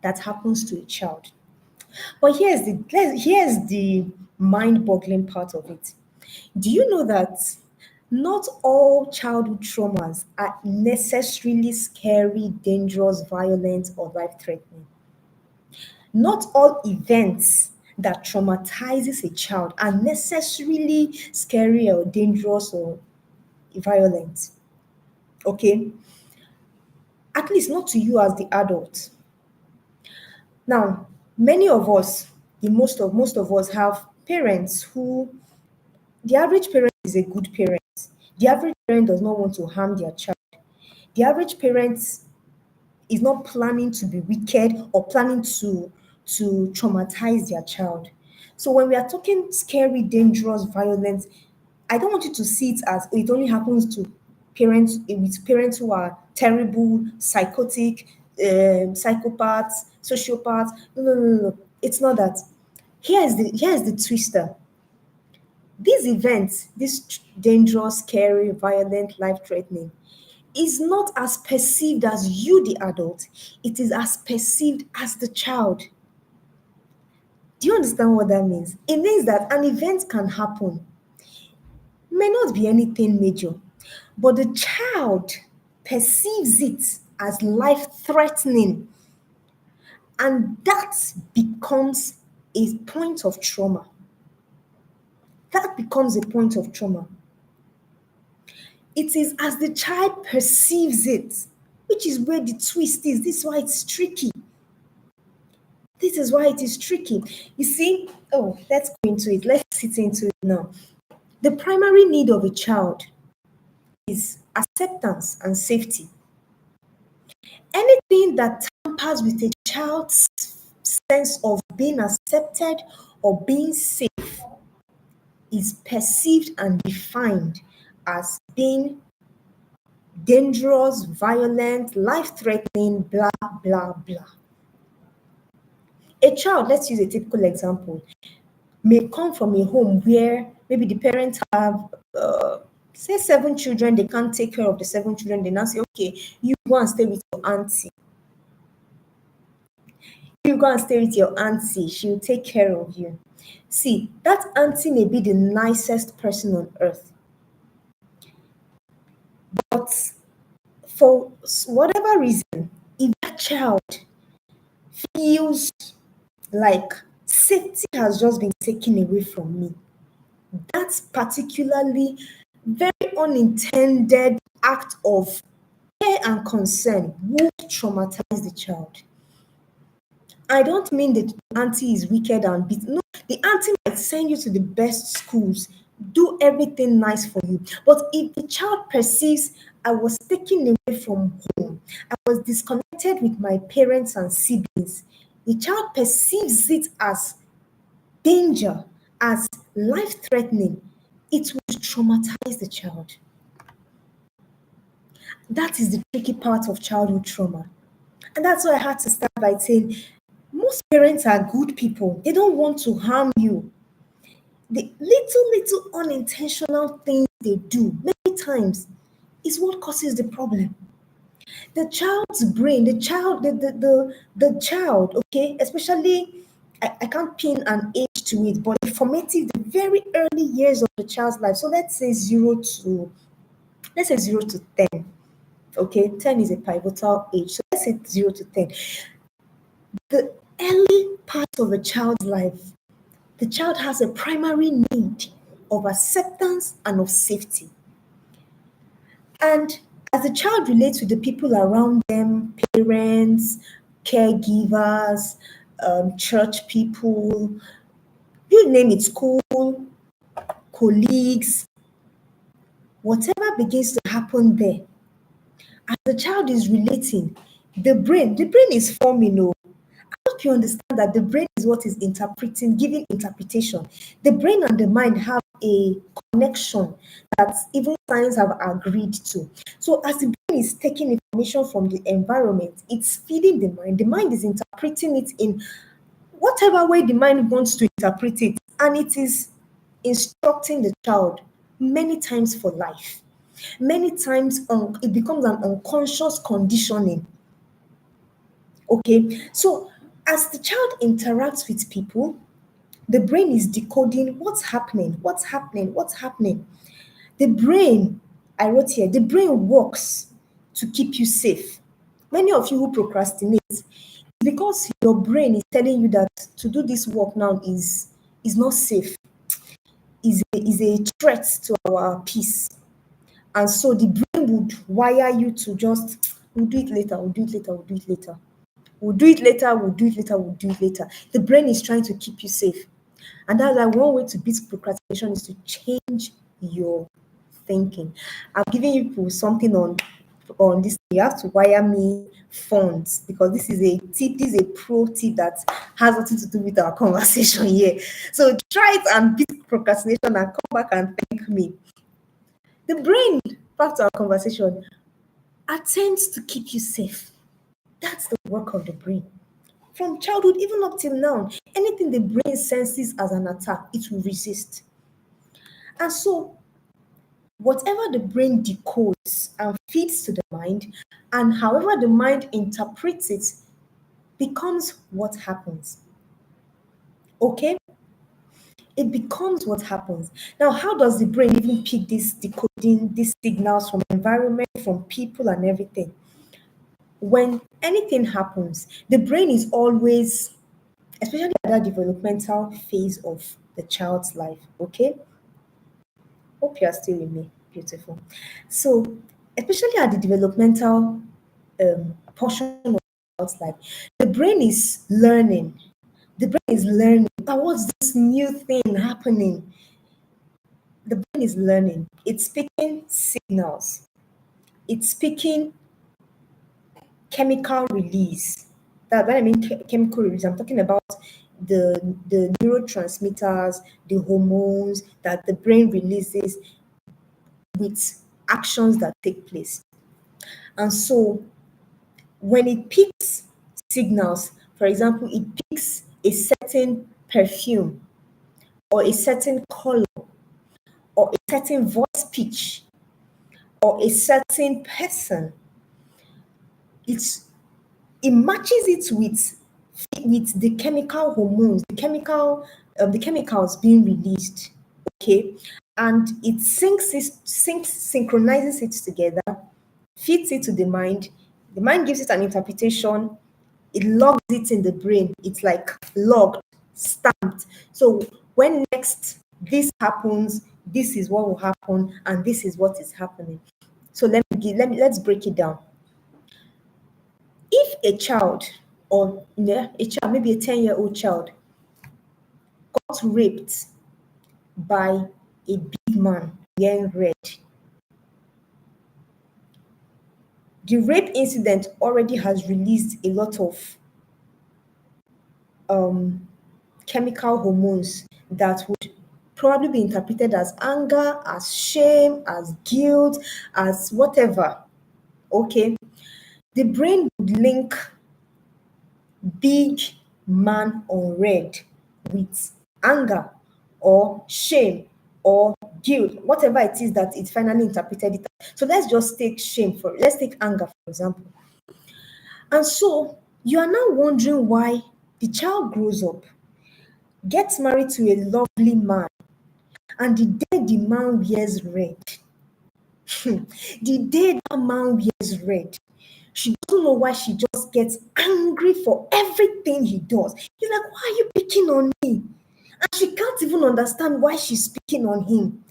that happens to a child. But here's the mind boggling part of it. Do you know that not all childhood traumas are necessarily scary, dangerous, violent, or life threatening? Not all events that traumatizes a child are necessarily scary or dangerous or violent. Okay? At least not to you as the adult. Now, many of us, the most of us have parents who, the average parent is a good parent. The average parent does not want to harm their child. The average parent is not planning to be wicked or planning to traumatize their child. So when we are talking scary, dangerous, violent, I don't want you to see it as it only happens to parents with parents who are terrible, psychotic, psychopaths, sociopaths. No, no, no, no. It's not that. Here's the twister. These events, this dangerous, scary, violent, life-threatening, is not as perceived as you, the adult. It is as perceived as the child. Do you understand what that means? It means that an event can happen, may not be anything major, but the child perceives it as life threatening, and that becomes a point of trauma. That becomes a point of trauma. It is as the child perceives it, which is where the twist is. This is why it's tricky. This is why it is tricky. You see, oh, let's go into it. Let's sit into it now. The primary need of a child is acceptance and safety. Anything that tampers with a child's sense of being accepted or being safe is perceived and defined as being dangerous, violent, life threatening, blah, blah, blah. A child, let's use a typical example, may come from a home where maybe the parents have, say, 7 children, they can't take care of the 7 children. They now say, okay, you go and stay with your auntie. You go and stay with your auntie, she'll take care of you. See, that auntie may be the nicest person on earth, but for whatever reason, if that child feels like safety has just been taken away from me, that's particularly very unintended act of care and concern would traumatize the child. I don't mean that the auntie is wicked and beat. No, the auntie might send you to the best schools, do everything nice for you. But if the child perceives I was taken away from home, I was disconnected with my parents and siblings, the child perceives it as danger, as life threatening, it will traumatize the child. That is the tricky part of childhood trauma. And that's why I had to start by saying most parents are good people. They don't want to harm you. The little unintentional things they do many times is what causes the problem. The child's brain, the child, okay, especially I can't pin an age to it, but the formative, the very early years of the child's life. So let's say 0 to 10. Okay, 10 is a pivotal age. So let's say 0 to 10. The early part of a child's life, the child has a primary need of acceptance and of safety. And as the child relates with the people around them, parents, caregivers, church people, you name it, school, colleagues, whatever begins to happen there, as the child is relating, the brain is forming. Oh, I hope you understand that the brain is what is interpreting, giving interpretation. The brain and the mind have a connection that even science have agreed to. So as the brain is taking information from the environment, it's feeding the mind. The mind is interpreting it in whatever way the mind wants to interpret it, and it is instructing the child many times for life. Many times it becomes an unconscious conditioning. Okay, so as the child interacts with people, the brain is decoding what's happening, what's happening, what's happening. The brain, I wrote here, the brain works to keep you safe. Many of you who procrastinate, it's because your brain is telling you that to do this work now is not safe, is a threat to our peace. And so the brain would wire you to just, we'll do it later, we'll do it later, we'll do it later. We'll do it later, we'll do it later, we'll do it later. The brain is trying to keep you safe. And that's like one way to beat procrastination is to change your thinking. I'm giving you something on this. You have to wire me funds because this is a tip, this is a pro tip that has nothing to do with our conversation here. So try it and beat procrastination and come back and thank me. The brain, back to our conversation, attempts to keep you safe. That's the work of the brain. From childhood, even up till now, anything the brain senses as an attack, it will resist. And so, whatever the brain decodes and feeds to the mind, and however the mind interprets it, becomes what happens. Okay? It becomes what happens. Now, how does the brain even pick this decoding, these signals from environment, from people, and everything? When anything happens, the brain is always, especially at that developmental phase of the child's life, okay? Hope you are still with me. Beautiful. So, especially at the developmental portion of the child's life, the brain is learning. The brain is learning. But what's this new thing happening? The brain is learning. It's picking signals. It's picking chemical release. That when I mean chemical release, I'm talking about the neurotransmitters, the hormones that the brain releases with actions that take place. And so when it picks signals, for example, it picks a certain perfume or a certain color or a certain voice pitch or a certain person, it's it matches it with the chemical hormones, the chemicals being released, okay, and it synchronizes it together, feeds it to the mind. The mind gives it an interpretation. It logs it in the brain. It's like logged, stamped. So when next this happens, this is what will happen, and this is what is happening. So let's break it down. If a child, or yeah, a child, maybe a 10-year-old child, got raped by a big man wearing red, the rape incident already has released a lot of um, chemical hormones that would probably be interpreted as anger, as shame, as guilt, as whatever. Okay. The brain would link big man on red with anger or shame or guilt, whatever it is that it finally interpreted it. So let's take anger, for example. And so you are now wondering why the child grows up, gets married to a lovely man, and the day the man wears red, the day that man wears red, she doesn't know why she just gets angry for everything he does. He's like, why are you picking on me? And she can't even understand why she's picking on him.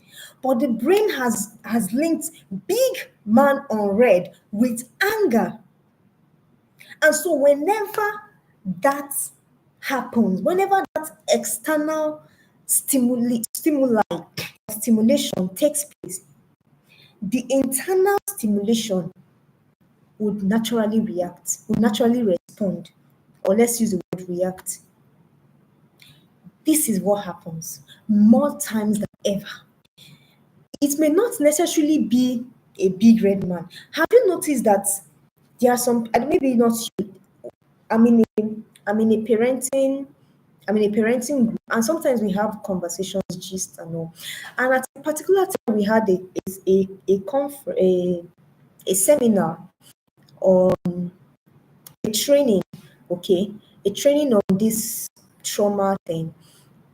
But the brain has linked big man on red with anger. And so whenever that happens, whenever that external stimulation takes place, the internal stimulation would naturally respond. Or let's use the word react. This is what happens more times than ever. It may not necessarily be a big red man. Have you noticed that there are some, and maybe not you, I'm in a, I'm in a parenting, I'm in a parenting group, and sometimes we have conversations, gist and all. And at a particular time, we had a seminar or a training, okay, a training on this trauma thing.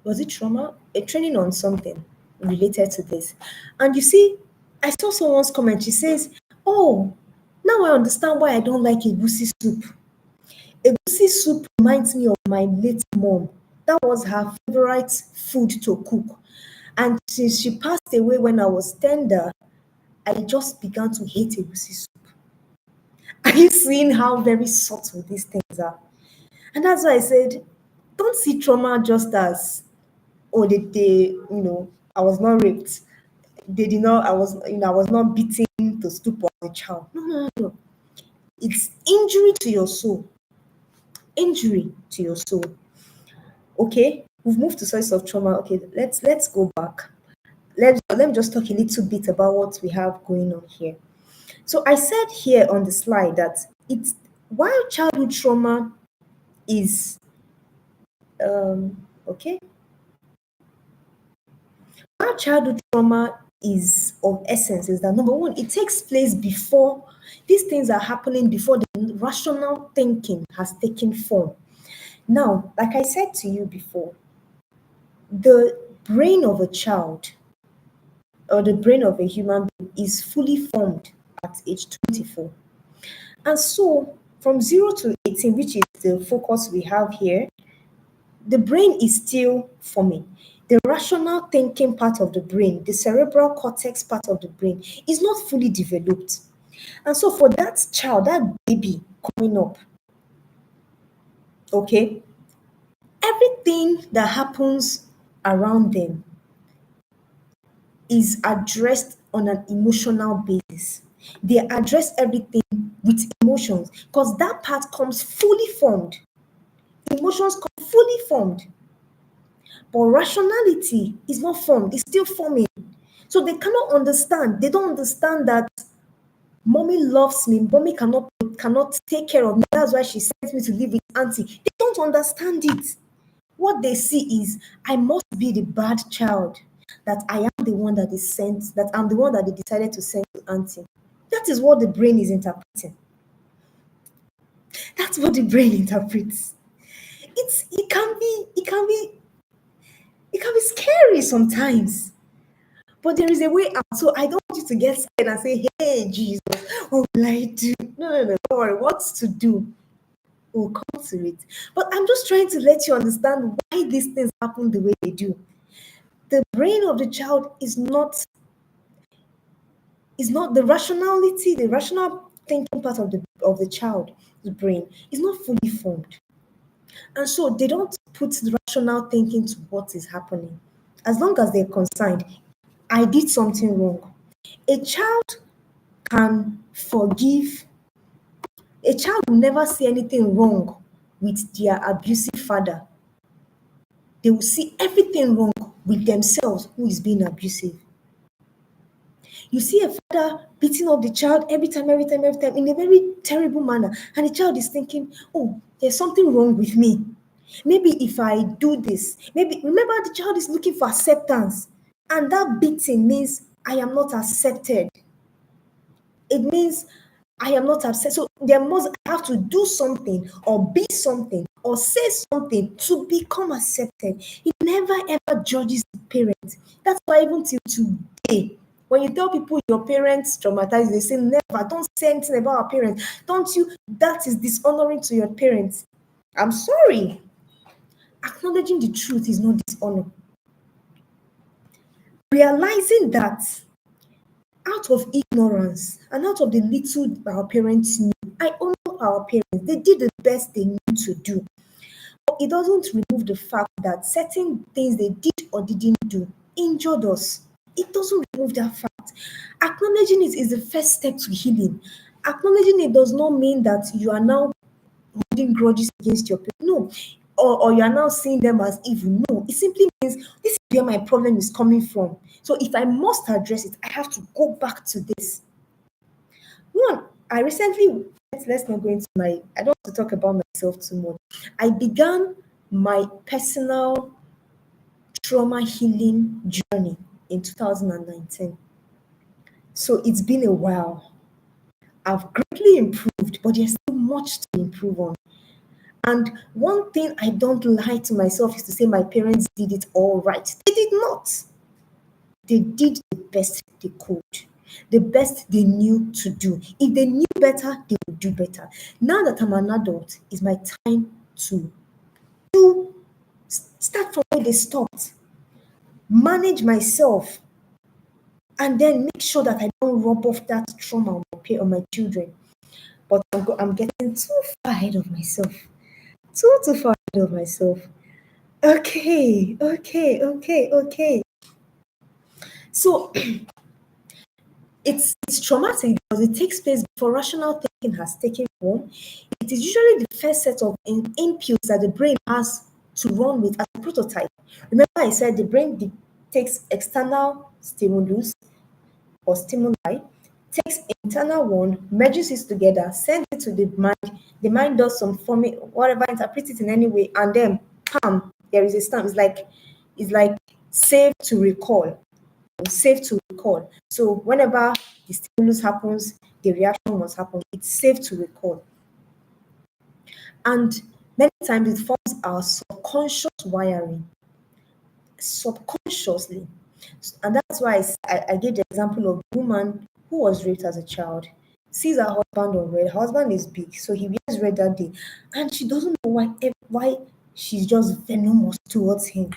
Was it trauma? A training on something related to this. And you see, I saw someone's comment. She says, oh, now I understand why I don't like egusi soup. Egusi soup reminds me of my late mom. That was her favorite food to cook. And since she passed away when I was tender, I just began to hate egusi soup. Are you seeing how very subtle these things are? And that's why I said, don't see trauma just as oh, I was not raped. They did not, I was not beaten to stupor as a child. No, no, no, no. It's injury to your soul. Injury to your soul. Okay, we've moved to source of trauma. Okay, let's go back. Let me just talk a little bit about what we have going on here. So I said here on the slide that it's while childhood trauma is okay, while childhood trauma is of essence is that number one, it takes place before these things are happening, before the rational thinking has taken form. Now, like I said to you before, the brain of a child or the brain of a human being is fully formed at age 24. And so from 0 to 18, which is the focus we have here, the brain is still forming. The rational thinking part of the brain, the cerebral cortex part of the brain, is not fully developed. And so for that child, that baby coming up, okay, everything that happens around them is addressed on an emotional basis. They address everything with emotions because that part comes fully formed. Emotions come fully formed, but rationality is not formed, it's still forming. So they cannot understand, they don't understand that mommy loves me, mommy cannot take care of me. That's why she sent me to live with auntie. They don't understand it. What they see is I must be the bad child, that I am the one that is sent, that I'm the one that they decided to send to auntie. That is what the brain is interpreting. That's what the brain interprets. It can be scary sometimes. But there is a way out. So I don't want you to get scared and say, hey, Jesus, what will I do? No, no, no, don't worry. What's to do? We'll come to it. But I'm just trying to let you understand why these things happen the way they do. The brain of the child is not the rationality, the rational thinking part of the child's brain is not fully formed. And so they don't put the rational thinking to what is happening. As long as they're concerned, I did something wrong. A child can forgive. A child will never see anything wrong with their abusive father. They will see everything wrong with themselves who is being abusive. You see a father beating up the child every time in a very terrible manner, and the child is thinking, oh, there's something wrong with me. Maybe if I do this, maybe remember the child is looking for acceptance, and that beating means I am not accepted. It means I am not upset. So there must have to do something or be something or say something to become accepted. He never ever judges the parents. That's why even till today, when you tell people your parents traumatized, they say never, don't say anything about our parents. Don't you? That is dishonoring to your parents. I'm sorry. Acknowledging the truth is not dishonor. Realizing that out of ignorance and out of the little our parents knew, I honor our parents. They did the best they knew to do. But it doesn't remove the fact that certain things they did or didn't do injured us. It doesn't remove that fact. Acknowledging it is the first step to healing. Acknowledging it does not mean that you are now holding grudges against your parents. No. Or you are now seeing them as evil. No. It simply means this is where my problem is coming from. So if I must address it, I have to go back to this. One, I recently, let's not go into I don't want to talk about myself too much. I began my personal trauma healing journey in 2019. So it's been a while. I've greatly improved, but there's still much to improve on. And one thing I don't lie to myself is to say my parents did it all right. They did not. They did the best they could, the best they knew to do. If they knew better, they would do better. Now that I'm an adult, it's my time to start from where they stopped, manage myself, and then make sure that I don't rub off that trauma on my children. But I'm getting too far ahead of myself. Too far ahead of myself. Okay. So it's traumatic because it takes place before rational thinking has taken form. It is usually the first set of inputs that the brain has to run with as a prototype. Remember, I said the brain takes external stimulus or stimuli, takes internal one, merges it together, sends it to the mind. The mind does some forming, whatever, interprets it in any way, and then, bam, there is a stamp. It's like save to recall, or save to recall. So whenever the stimulus happens, the reaction must happen. It's safe to recall. And many times it forms our subconscious wiring, subconsciously. And that's why I gave the example of the woman who was raped as a child, sees her husband on red. Her husband is big, so he wears red that day. And she doesn't know why she's just venomous towards him.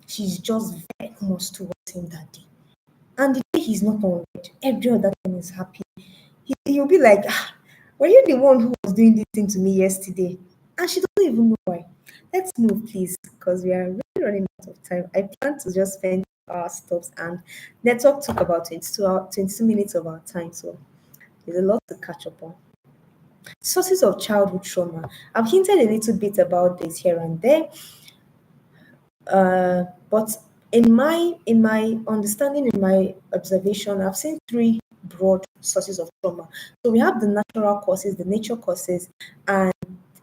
She's just venomous towards him that day. And the day he's not on red, every other time is happy. He'll be like, ah, were you the one who was doing this thing to me yesterday? And she doesn't even know why. Let's move, please, because we are really running out of time. I plan to just spend our stops, and network took about 22 minutes of our time. So there's a lot to catch up on. Sources of childhood trauma. I've hinted a little bit about this here and there, but in my understanding, in my observation, I've seen three broad sources of trauma. So we have the natural causes, the nature causes, and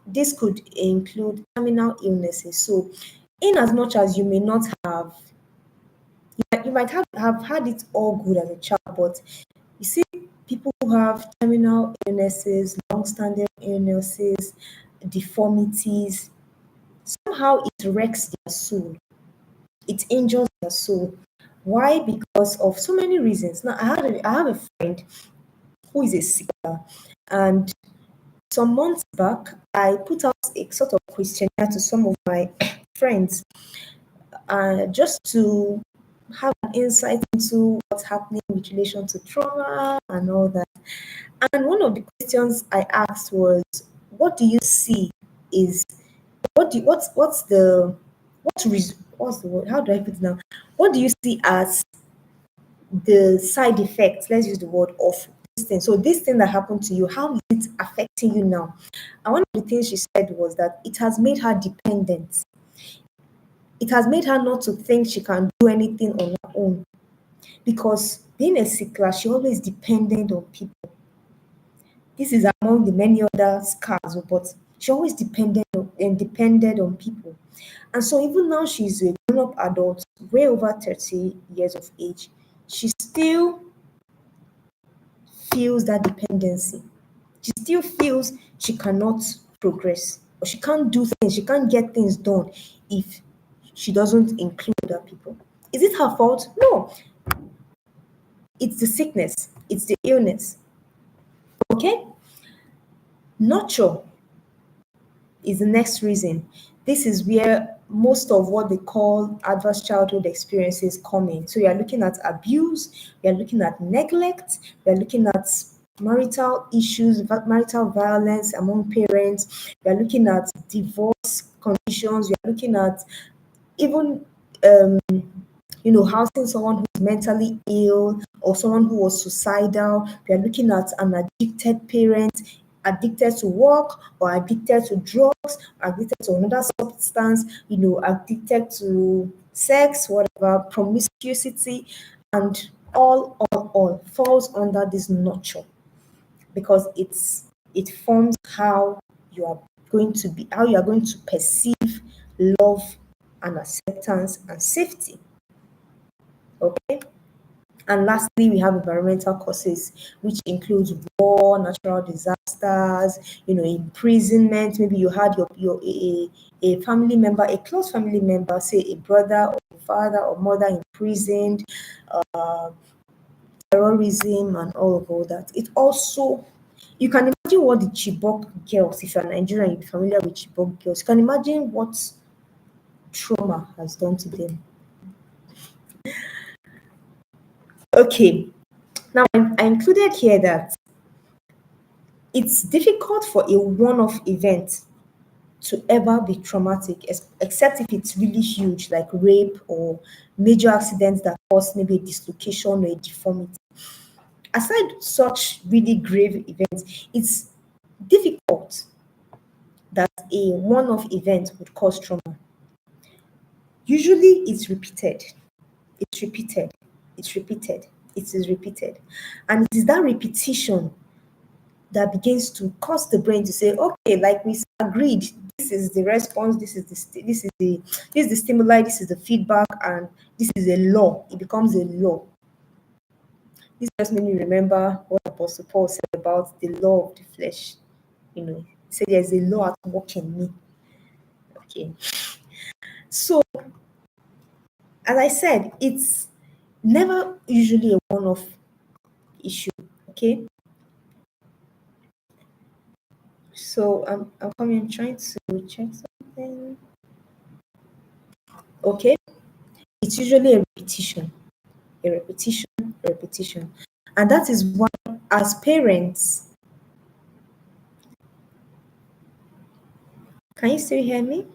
this could include terminal illnesses. So, in as much as you may not have, you might have had it all good as a child, but you see people who have terminal illnesses, long-standing illnesses, deformities, somehow it wrecks their soul. It injures their soul. Why? Because of so many reasons. Now, I have a friend who is a seeker, and some months back, I put out a sort of questionnaire to some of my friends, just to have an insight into what's happening with relation to trauma and all that. And one of the questions I asked was, "What do you see is what's the word? How do I put it now? What do you see as the side effects, let's use the word, of this thing? So this thing that happened to you, how is it affecting you now?" And one of the things she said was that it has made her dependent. It has made her not to think she can do anything on her own, because being a sickler, she always depended on people. This is among the many other scars, but she always depended on people. And so even now she's a grown-up adult, way over 30 years of age, she still feels that dependency. She still feels she cannot progress, or she can't do things, she can't get things done if she doesn't include other people. Is it her fault? No, it's the sickness, it's the illness. Okay? Nurture is the next reason. This is where most of what they call adverse childhood experiences come in. So you're looking at abuse, you're looking at neglect, you're looking at marital issues, marital violence among parents, you're looking at divorce conditions, you're looking at even um, housing someone who's mentally ill or someone who was suicidal. We are looking at an addicted parent, addicted to work or addicted to drugs, addicted to another substance, addicted to sex, whatever, promiscuity, and all falls under this nurture, because it forms how you are how you are going to perceive love and acceptance and safety. Okay. And lastly, we have environmental causes, which includes war, natural disasters, imprisonment. Maybe you had a family member, a close family member, say a brother or a father or mother imprisoned, uh, terrorism and all of that. It also, you can imagine what the Chibok girls, if you're Nigerian, you're familiar with Chibok girls, you can imagine what trauma has done to them. Okay, now I included here that it's difficult for a one-off event to ever be traumatic, except if it's really huge, like rape or major accidents that cause maybe a dislocation or a deformity. Aside such really grave events, it's difficult that a one-off event would cause trauma. Usually it's repeated, it's repeated, it's repeated, it is repeated. And it is that repetition that begins to cause the brain to say, okay, like we agreed, this is the response, this is the stimuli, this is the feedback, and this is a law. It becomes a law. This just made me remember what Apostle Paul said about the law of the flesh. He said there's a law at work in me. Okay. So as I said, it's never usually a one-off issue. Okay. So I'm coming trying to check something. Okay. It's usually a repetition, a repetition, a repetition. And that is why as parents, can you still hear me?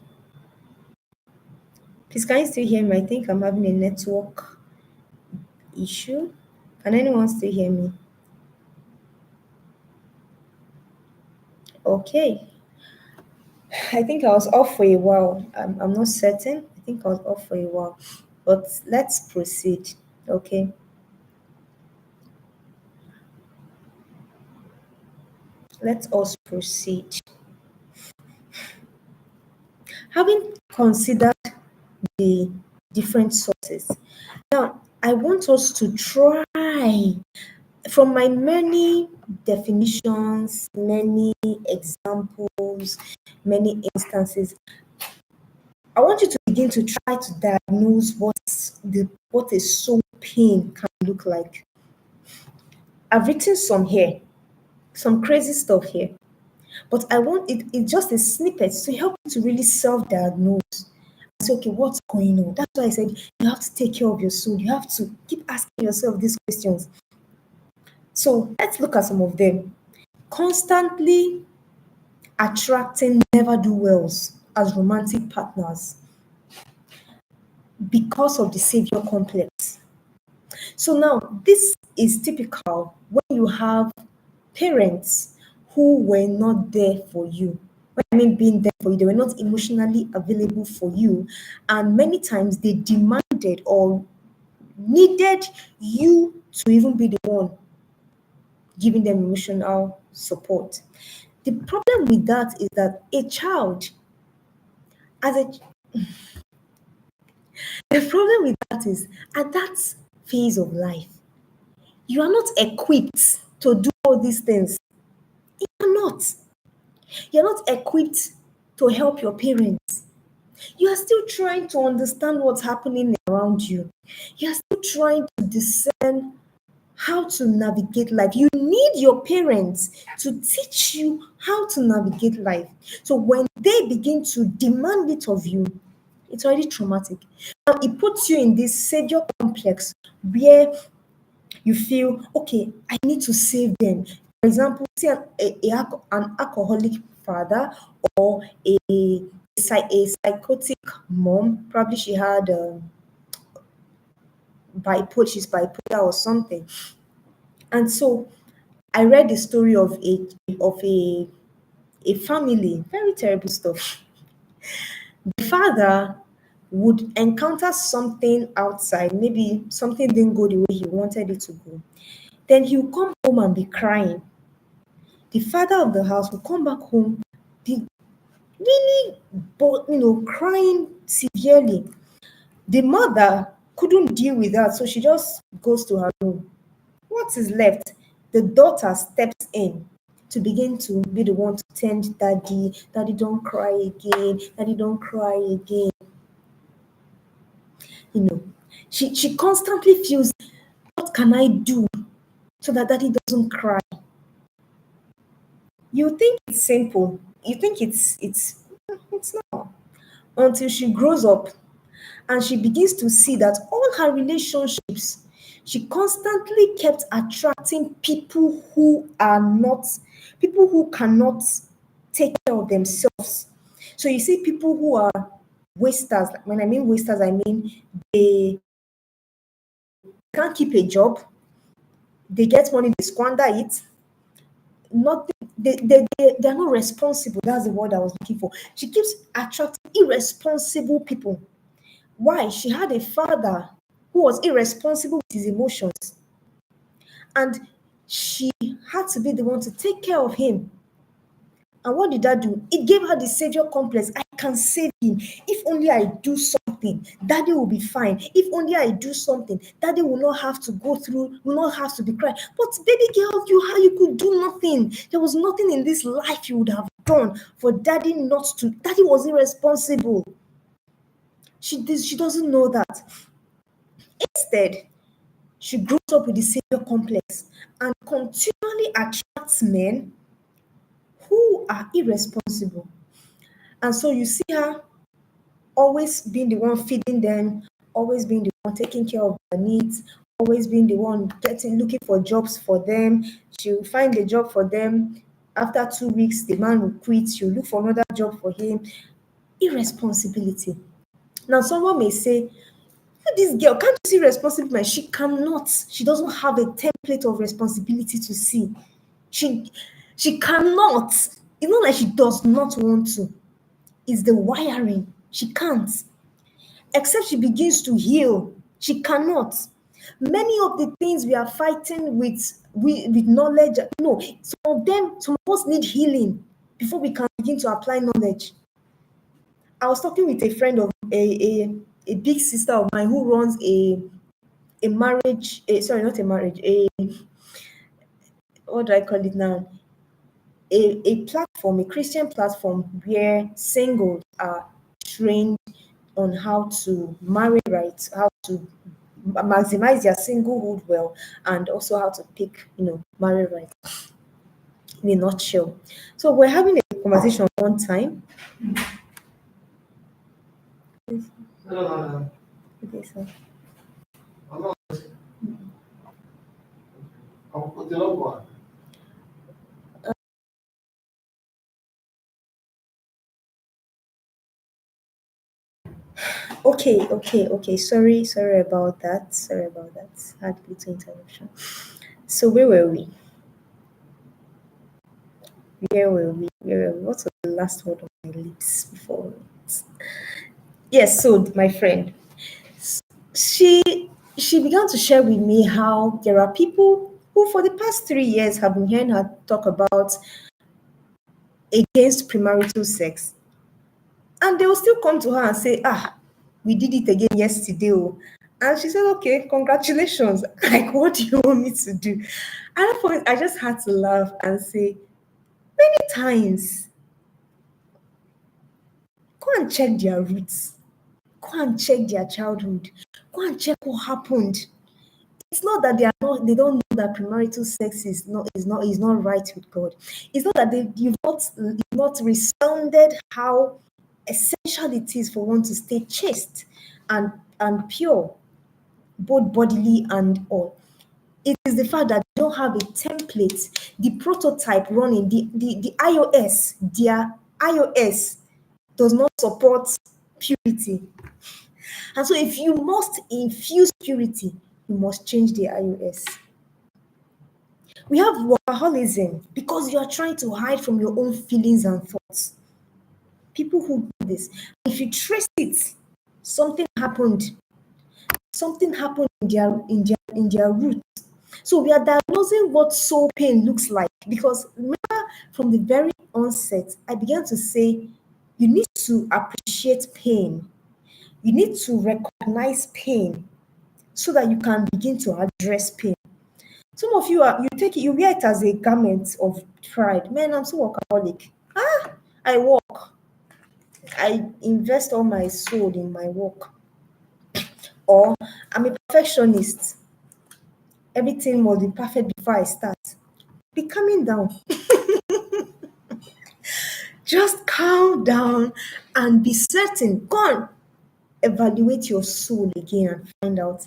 Please, can you still hear me? I think I'm having a network issue. Can anyone still hear me? Okay. I think I was off for a while. I'm not certain. I think I was off for a while. But let's proceed. Okay. Let us proceed. Having considered the different sources, now I want us to try from my many definitions, many examples, many instances. I want you to begin to try to diagnose what a soul pain can look like. I've written some here, some crazy stuff here, but I want it's just a snippet to help you to really self-diagnose and say, okay, what's going on? That's why I said you have to take care of your soul. You have to keep asking yourself these questions. So let's look at some of them. Constantly attracting never do wells as romantic partners because of the savior complex. So now this is typical when you have parents who were not there for you. What I mean being there for you, they were not emotionally available for you. And many times they demanded or needed you to even be the one giving them emotional support. The problem with that is that a child, as a the problem with that is at that phase of life, you are not equipped to do all these things. You are not. You're not equipped to help your parents. You are still trying to understand what's happening around you. You are still trying to discern how to navigate life. You need your parents to teach you how to navigate life. So when they begin to demand it of you, it's already traumatic. Now it puts you in this savior complex where you feel, okay, I need to save them. For example, see an alcoholic father or a psychotic mom. Probably she had she's bipolar or something. And so I read the story of a family, very terrible stuff. The father would encounter something outside, maybe something didn't go the way he wanted it to go. Then he will come home and be crying. The father of the house will come back home, be really, crying severely. The mother couldn't deal with that, so she just goes to her room. What is left? The daughter steps in to begin to be the one to tend daddy. Daddy, don't cry again. Daddy, don't cry again. You know, she constantly feels, what can I do so that daddy doesn't cry? You think it's simple. You think it's not. Until she grows up and she begins to see that all her relationships, she constantly kept attracting people who cannot take care of themselves. So you see people who are wasters. When I mean wasters, I mean they can't keep a job, they get money, they squander it. Nothing, they're not responsible. That's the word I was looking for. She keeps attracting irresponsible people. Why? She had a father who was irresponsible with his emotions, and she had to be the one to take care of him. And what did that do? It gave her the savior complex. I can save him. If only I do something, daddy will be fine. If only I do something, daddy will not have to go through, will not have to be crying. But baby girl, you could do nothing. There was nothing in this life you would have done for daddy not to. Daddy was irresponsible. She doesn't know that. Instead, she grows up with the savior complex and continually attracts men who are irresponsible. And so you see her always being the one feeding them, always being the one taking care of their needs, always being the one looking for jobs for them. She'll find a job for them. After 2 weeks, the man will quit. She'll look for another job for him. Irresponsibility. Now, someone may say, this girl, can't you see responsible man? She cannot. She doesn't have a template of responsibility to see. She she cannot. It's not like she does not want to. It's the wiring. She can't. Except she begins to heal. She cannot. Many of the things we are fighting with knowledge, no, some of us need healing before we can begin to apply knowledge. I was talking with a friend of a big sister of mine who runs a marriage, sorry, not a marriage, a what do I call it now? A platform, a Christian platform where singles are trained on how to marry right, how to maximize their singlehood well, and also how to pick, marry right in a nutshell. So we're having a conversation one time. Okay, so okay. Sorry about that. Sorry about that. Had a little interruption. So where were we? Where were we? What was the last word on my lips before? Yes, so my friend, she she began to share with me how there are people who for the past 3 years have been hearing her talk about against premarital sex. And they will still come to her and say, we did it again yesterday. Oh. And she said, okay, congratulations. Like, what do you want me to do? At that point, I just had to laugh and say, many times, go and check their roots. Go and check their childhood. Go and check what happened. It's not that they don't know that premarital sex is not right with God. It's not that you've not resounded how essential it is for one to stay chaste and pure, both bodily and all. It is the fact that they don't have a template, the prototype running, the iOS, their iOS does not support purity. And so if you must infuse purity, you must change the iOS. We have workaholism because you are trying to hide from your own feelings and thoughts. People who do this, if you trace it, something happened. Something happened in their roots. So we are diagnosing what soul pain looks like because remember from the very onset, I began to say you need to appreciate pain. You need to recognize pain so that you can begin to address pain. Some of you you wear it as a garment of pride. Man, I'm so workaholic. I work. I invest all my soul in my work. Or I'm a perfectionist. Everything must be perfect before I start. Be calming down. Just calm down and be certain. Go on. Evaluate your soul again and find out.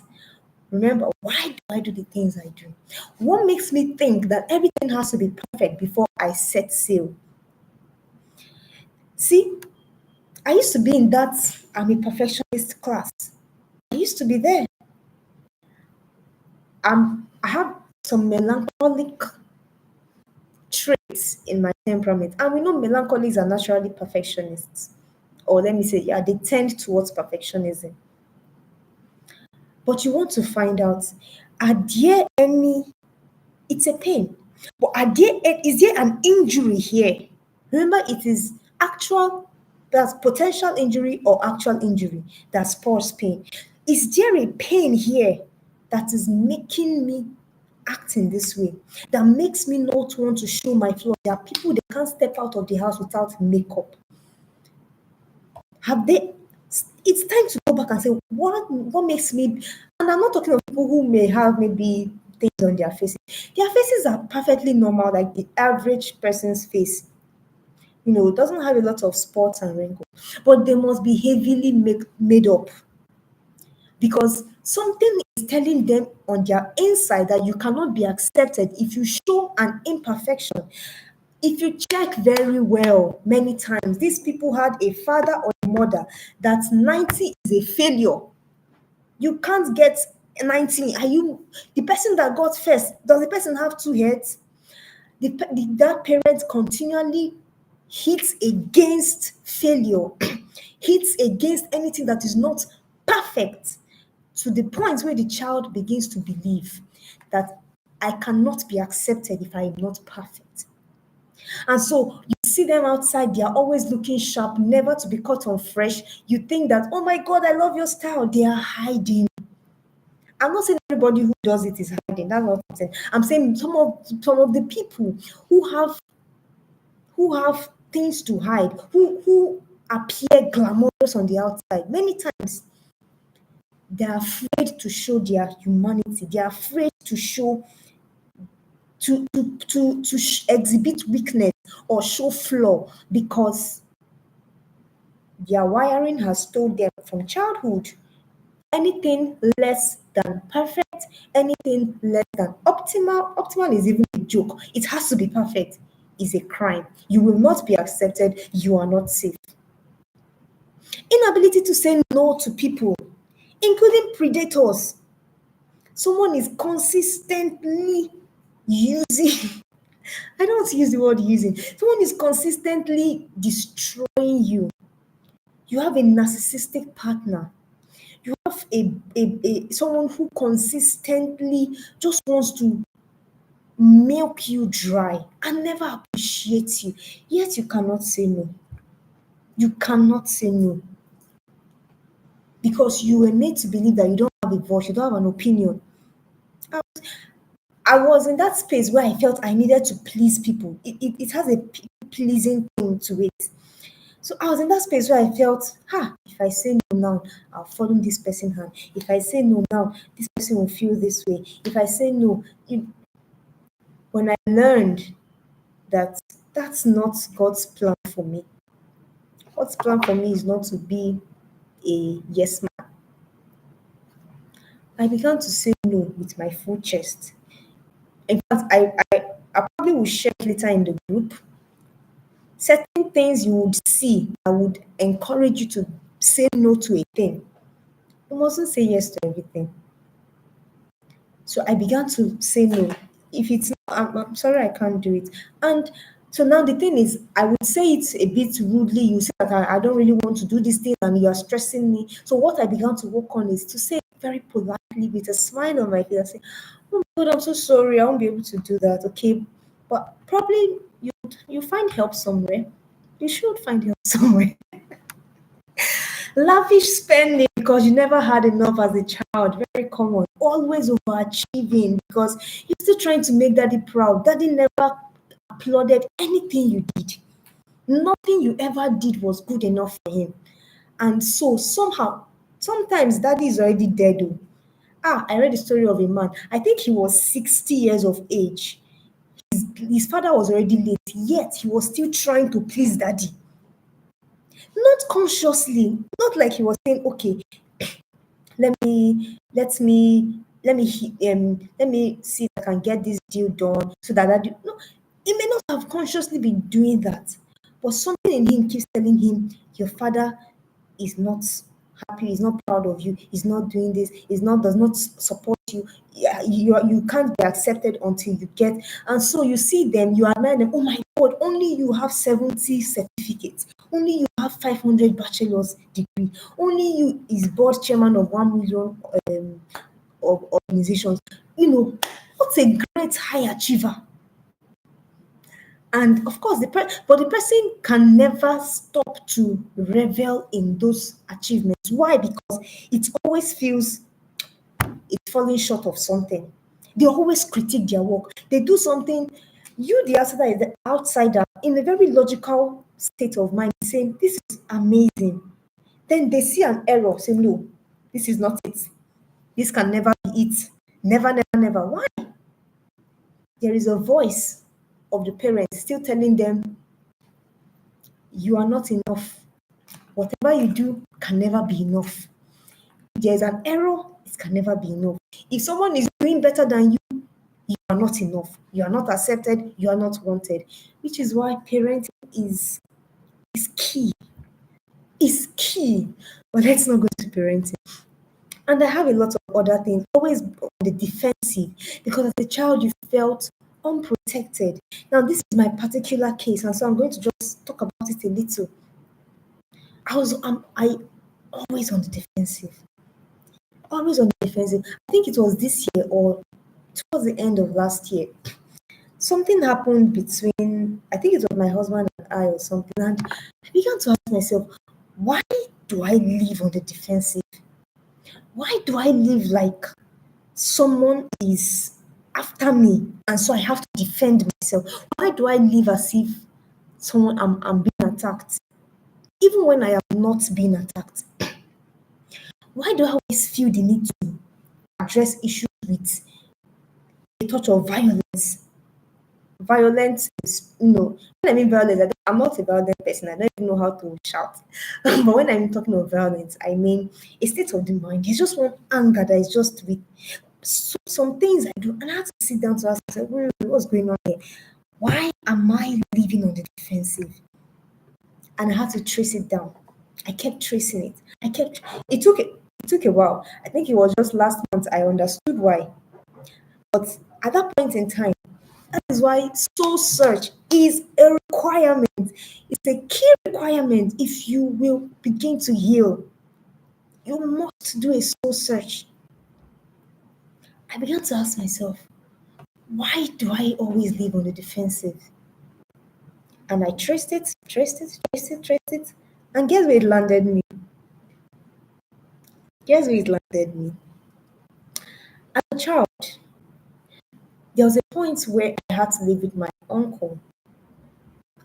Remember, why do I do the things I do? What makes me think that everything has to be perfect before I set sail? See, I used to be in that I'm a perfectionist class. I used to be there. I have some melancholic traits in my temperament. And we know melancholies are naturally perfectionists. Or let me say, yeah, they tend towards perfectionism. But you want to find out, are there any, it's a pain, but is there an injury here? Remember, it is actual, that's potential injury or actual injury that spurs pain. Is there a pain here that is making me act in this way, that makes me not want to show my flaws? There are people, they can't step out of the house without makeup. Have they? It's time to go back and say what makes me. And I'm not talking of people who may have maybe things on their faces. Their faces are perfectly normal, like the average person's face. It doesn't have a lot of spots and wrinkles, but they must be heavily made up because something is telling them on their inside that you cannot be accepted if you show an imperfection. If you check very well, many times, these people had a father or a mother that 90 is a failure. You can't get 90. Are you the person that got first? Does the person have two heads? That parent continually hits against failure, hits against anything that is not perfect, to the point where the child begins to believe that I cannot be accepted if I am not perfect. And so you see them outside, they are always looking sharp, never to be caught on fresh. You think that, oh my God, I love your style. They are hiding. I'm not saying everybody who does it is hiding. That's not what I'm saying. I'm saying some of the people who have things to hide, who appear glamorous on the outside. Many times they're afraid to show their humanity. They're afraid to show to exhibit weakness or show flaw because their wiring has told them from childhood anything less than perfect, anything less than optimal is even a joke. It has to be perfect, is a crime. You will not be accepted, you are not safe. Inability to say no to people, including predators. Someone is consistently using, I don't want to use the word using, someone is consistently destroying you. You have a narcissistic partner. You have a someone who consistently just wants to milk you dry and never appreciates you. Yet you cannot say no. You cannot say no because you were made to believe that you don't have a voice, you don't have an opinion. I, I was in that space where I felt I needed to please people. It has a pleasing thing to it. So I was in that space where I felt, if I say no now, I'll follow this person hand. If I say no now, this person will feel this way. If I say no, when I learned that that's not God's plan for me. God's plan for me is not to be a yes man. I began to say no with my full chest. In fact, I probably will share it later in the group. Certain things you would see that would encourage you to say no to a thing. You mustn't say yes to everything. So I began to say no. If it's not, I'm sorry, I can't do it. And so now the thing is, I would say it a bit rudely. You say that I don't really want to do this thing and you are stressing me. So what I began to work on is to say it very politely with a smile on my face. I say, oh my God, I'm so sorry. I won't be able to do that. Okay. But probably you find help somewhere. You should find help somewhere. Lavish spending because you never had enough as a child, very common. Always overachieving because you're still trying to make daddy proud. Daddy never applauded anything you did. Nothing you ever did was good enough for him. And so somehow, sometimes daddy is already dead. Oh. I read the story of a man. I think he was 60 years of age. His father was already late, yet he was still trying to please daddy. Not consciously, not like he was saying, okay, let me see if I can get this deal done so that no, he may not have consciously been doing that, but something in him keeps telling him your father is not happy, is not proud of you, is not doing this, is not does not support you. Yeah, you can't be accepted until you get. And so you see them, you admire them. Oh my God, only you have 70 certificates, only you have 500 bachelor's degree, only you is board chairman of 1 million of organizations. What's a great high achiever. And of course, but the person can never stop to revel in those achievements. Why? Because it always feels it's falling short of something. They always critique their work. They do something. You, the outsider, is the outsider in a very logical state of mind, saying, "This is amazing." Then they see an error, say, "No, this is not it. This can never be it. Never, never, never." Why? There is a voice of the parents still telling them, "You are not enough. Whatever you do can never be enough. If there's an error, it can never be enough. If someone is doing better than you, you are not enough. You are not accepted. You are not wanted." Which is why parenting is key. Is key. But let's not go to parenting. And I have a lot of other things, always on the defensive, because as a child you felt unprotected. Now, this is my particular case, and so I'm going to just talk about it a little. I always on the defensive. Always on the defensive. I think it was this year or towards the end of last year. Something happened between, I think it was my husband and I or something, and I began to ask myself, why do I live on the defensive? Why do I live like someone is after me and so I have to defend myself? Why do I live as if I'm being attacked? Even when I am not being attacked, why do I always feel the need to address issues with a touch of violence? Violence is, when I mean violence, I'm not a violent person. I don't even know how to shout. But when I'm talking of violence, I mean a state of the mind. It's just one anger that is just with some things I do. And I had to sit down to ask myself, what's going on here? Why am I living on the defensive? And I had to trace it down. I kept tracing it. It took a while. I think it was just last month I understood why. But at that point in time, that is why soul search is a requirement. It's a key requirement if you will begin to heal. You must do a soul search. I began to ask myself, why do I always live on the defensive? And I traced it, traced it, traced it, traced it. And guess where it landed me? Guess where it landed me? As a child, there was a point where I had to live with my uncle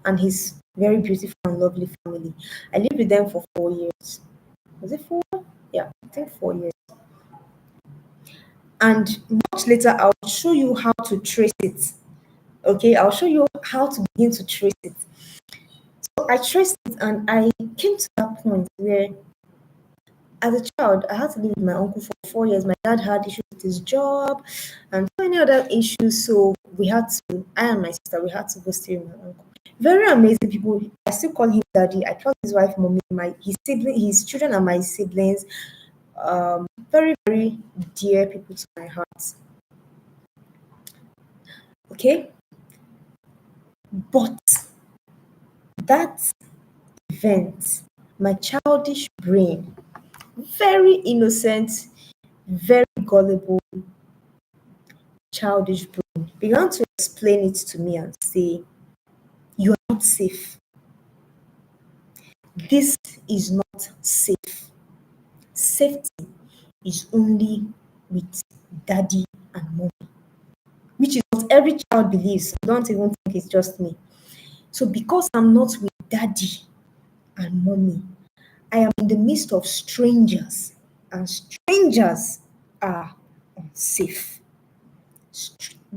and his very beautiful and lovely family. I lived with them for 4 years. Was it 4? Yeah, I think 4 years. And much later, I'll show you how to trace it. Okay, I'll show you how to begin to trace it. So I traced it and I came to that point where, as a child, I had to live with my uncle for 4 years. My dad had issues with his job and so many other issues. So I and my sister, we had to go stay with my uncle. Very amazing people. I still call him daddy. I call his wife mommy. His children are my siblings. Very, very dear people to my heart. Okay, but that event, my childish brain, very innocent, very gullible, childish brain, began to explain it to me and say, "You are not safe. This is not safe. Safety is only with daddy and mommy," which is what every child believes. I don't even think it's just me. So because I'm not with daddy and mommy, I am in the midst of strangers, and strangers are unsafe.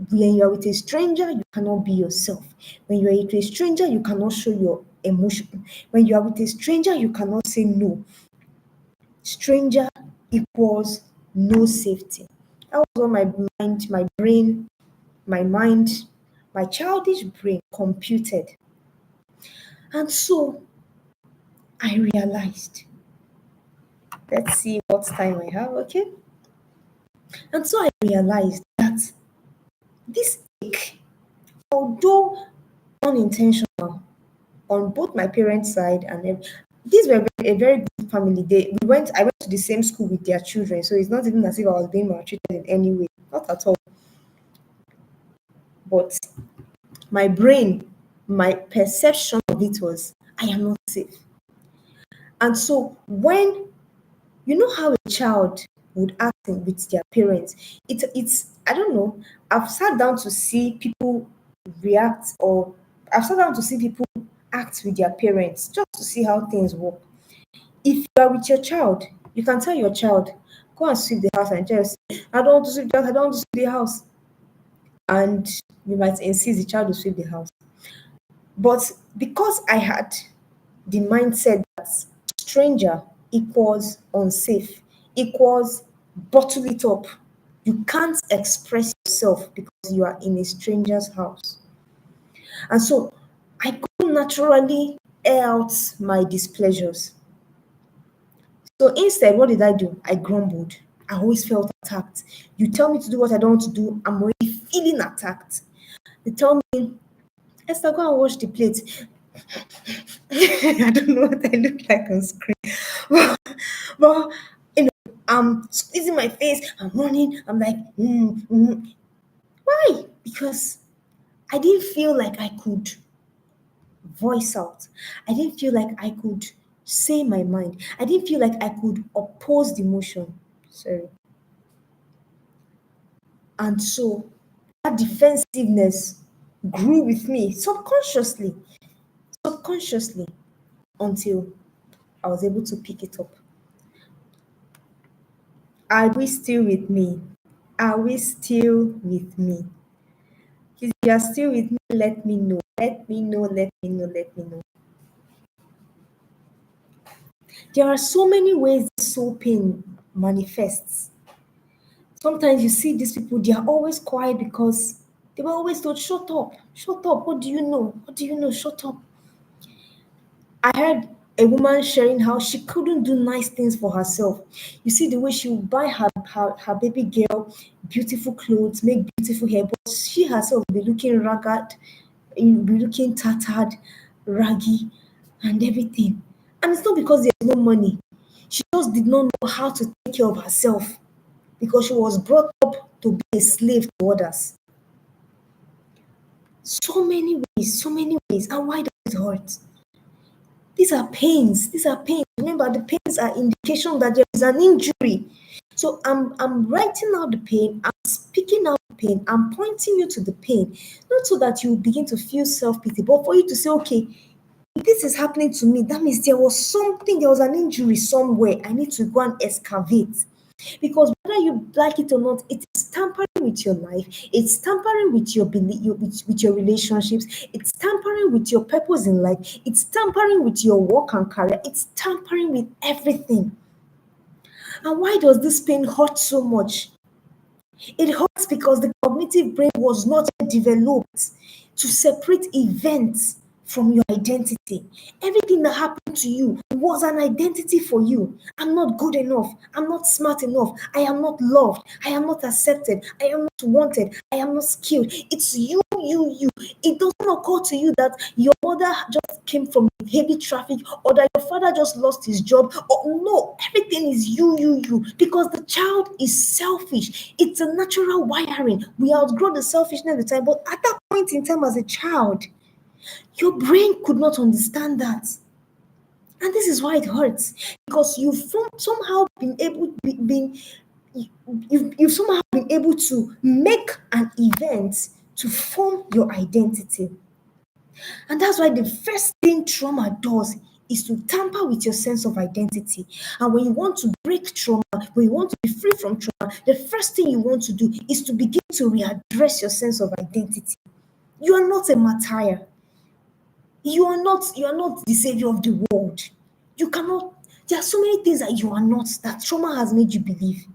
When you are with a stranger, you cannot be yourself. When you are with a stranger, you cannot show your emotion. When you are with a stranger, you cannot say no. Stranger equals no safety. That was what my childish brain computed. And so I realized, let's see what time I have, okay? And so I realized that this ache, although unintentional on both my parents' side and these were a very good family. I went to the same school with their children, so it's not even as if I was being maltreated in any way, not at all. But my brain, my perception of it was, I am not safe. And so when you know how a child would act with their parents, it's I don't know. I've sat down to see people react, or I've sat down to see people act with their parents just to see how things work. If you are with your child, you can tell your child, go and sweep the house, and just, I don't want to sweep the house, I don't want to sweep the house. And you might insist the child will sweep the house. But because I had the mindset that stranger equals unsafe, equals bottle it up. You can't express yourself because you are in a stranger's house. And so I could naturally air out my displeasures. So instead, what did I do? I grumbled. I always felt attacked. You tell me to do what I don't want to do, I'm already feeling attacked. They tell me, Esther, go and wash the plate. I don't know what I look like on screen. But you know, I'm squeezing my face, I'm running, I'm like, why? Because I didn't feel like I could voice out. I didn't feel like I could say my mind. I didn't feel like I could oppose the motion. Sorry. And so that defensiveness grew with me subconsciously, until I was able to pick it up. Are we still with me? Are we still with me? If you are still with me, let me know. Let me know, let me know, let me know. There are so many ways this soul pain manifests. Sometimes you see these people, they are always quiet because they were always told, shut up, what do you know? What do you know? Shut up. I heard a woman sharing how she couldn't do nice things for herself. You see the way she would buy her baby girl beautiful clothes, make beautiful hair, but she herself would be looking ragged, you'll be looking tattered, raggy, and everything. And it's not because there's no money. She just did not know how to take care of herself because she was brought up to be a slave to others. So many ways, so many ways. And why does it hurt? These are pains. These are pains. Remember, the pains are indication that there is an injury. So I'm writing out the pain, I'm speaking out the pain, I'm pointing you to the pain, not so that you begin to feel self-pity, but for you to say, okay, if this is happening to me, that means there was something, there was an injury somewhere. I need to go and excavate. Because whether you like it or not, it is tampering with your life, it's tampering with your belief, with your relationships, it's tampering with your purpose in life, it's tampering with your work and career, it's tampering with everything. And why does this pain hurt so much? It hurts because the cognitive brain was not yet developed to separate events from your identity. Everything that happened to you was an identity for you. I'm not good enough. I'm not smart enough. I am not loved. I am not accepted. I am not wanted. I am not skilled. It's you, you, you. It doesn't occur to you that your mother just came from heavy traffic, or that your father just lost his job. Or no, everything is you, you, you. Because the child is selfish. It's a natural wiring. We outgrow the selfishness with time, but at that point in time as a child, your brain could not understand that. And this is why it hurts. Because somehow been able been you've somehow been able to make an event to form your identity. And that's why the first thing trauma does is to tamper with your sense of identity. And when you want to break trauma, when you want to be free from trauma, the first thing you want to do is to begin to readdress your sense of identity. You are not a martyr. You are not the savior of the world. You cannot, there are so many things that you are not, that trauma has made you believe.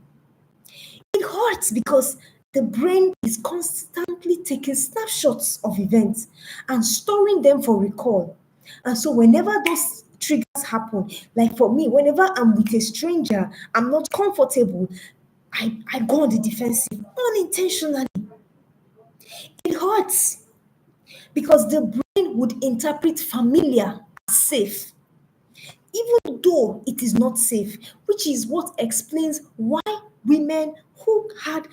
It hurts because the brain is constantly taking snapshots of events and storing them for recall. And so whenever those triggers happen. Like for me, whenever I'm with a stranger, I'm not comfortable. I go on the defensive unintentionally. It hurts because the brain would interpret familiar as safe, even though it is not safe, which is what explains why women who had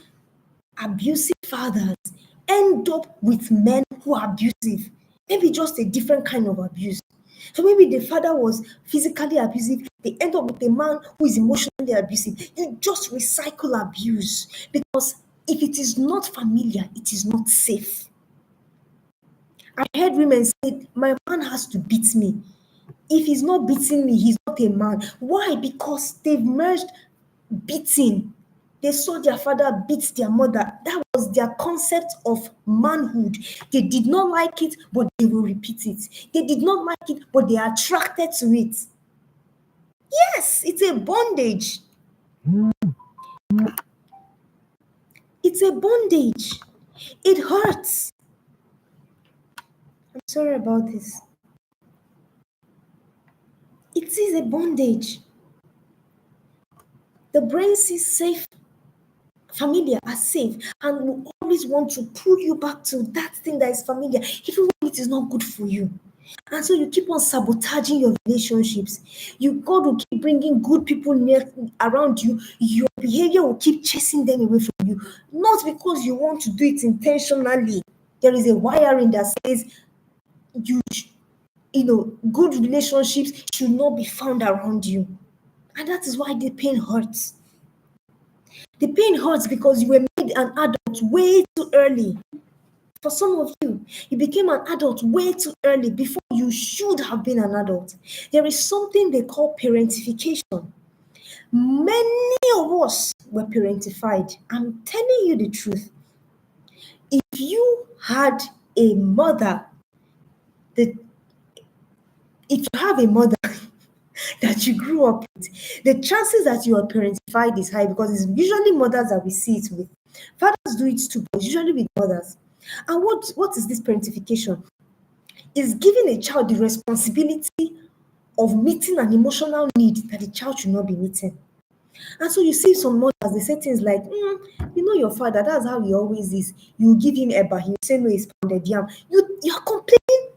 abusive fathers end up with men who are abusive. Maybe just a different kind of abuse. So maybe the father was physically abusive, they end up with a man who is emotionally abusive. You just recycle abuse because if it is not familiar, it is not safe. I heard women say, my man has to beat me. If he's not beating me, he's not a man. Why? Because they've merged beating. They saw their father beat their mother. That was their concept of manhood. They did not like it, but they will repeat it. They did not like it, but they are attracted to it. Yes, it's a bondage. It's a bondage. It hurts. I'm sorry about this. It is a bondage. The brain sees safe, familiar as safe, and will always want to pull you back to that thing that is familiar, even when it is not good for you. And so you keep on sabotaging your relationships. You God will keep bringing good people near around you. Your behavior will keep chasing them away from you, not because you want to do it intentionally. There is a wiring that says you, good relationships should not be found around you, and that is why the pain hurts. The pain hurts because you were made an adult way too early. For some of you, you became an adult way too early before you should have been an adult. There is something they call parentification. Many of us were parentified. I'm telling you the truth. If you had a mother, the, if you have a mother that you grew up with, the chances that you are parentified is high because it's usually mothers that we see it with. Fathers do it too, but usually with mothers. And what is this parentification? Is giving a child the responsibility of meeting an emotional need that the child should not be meeting. And so you see some mothers, they say things like, your father, that's how he always is. You give him eba, he'll say no, it's pounded yam. You're complaining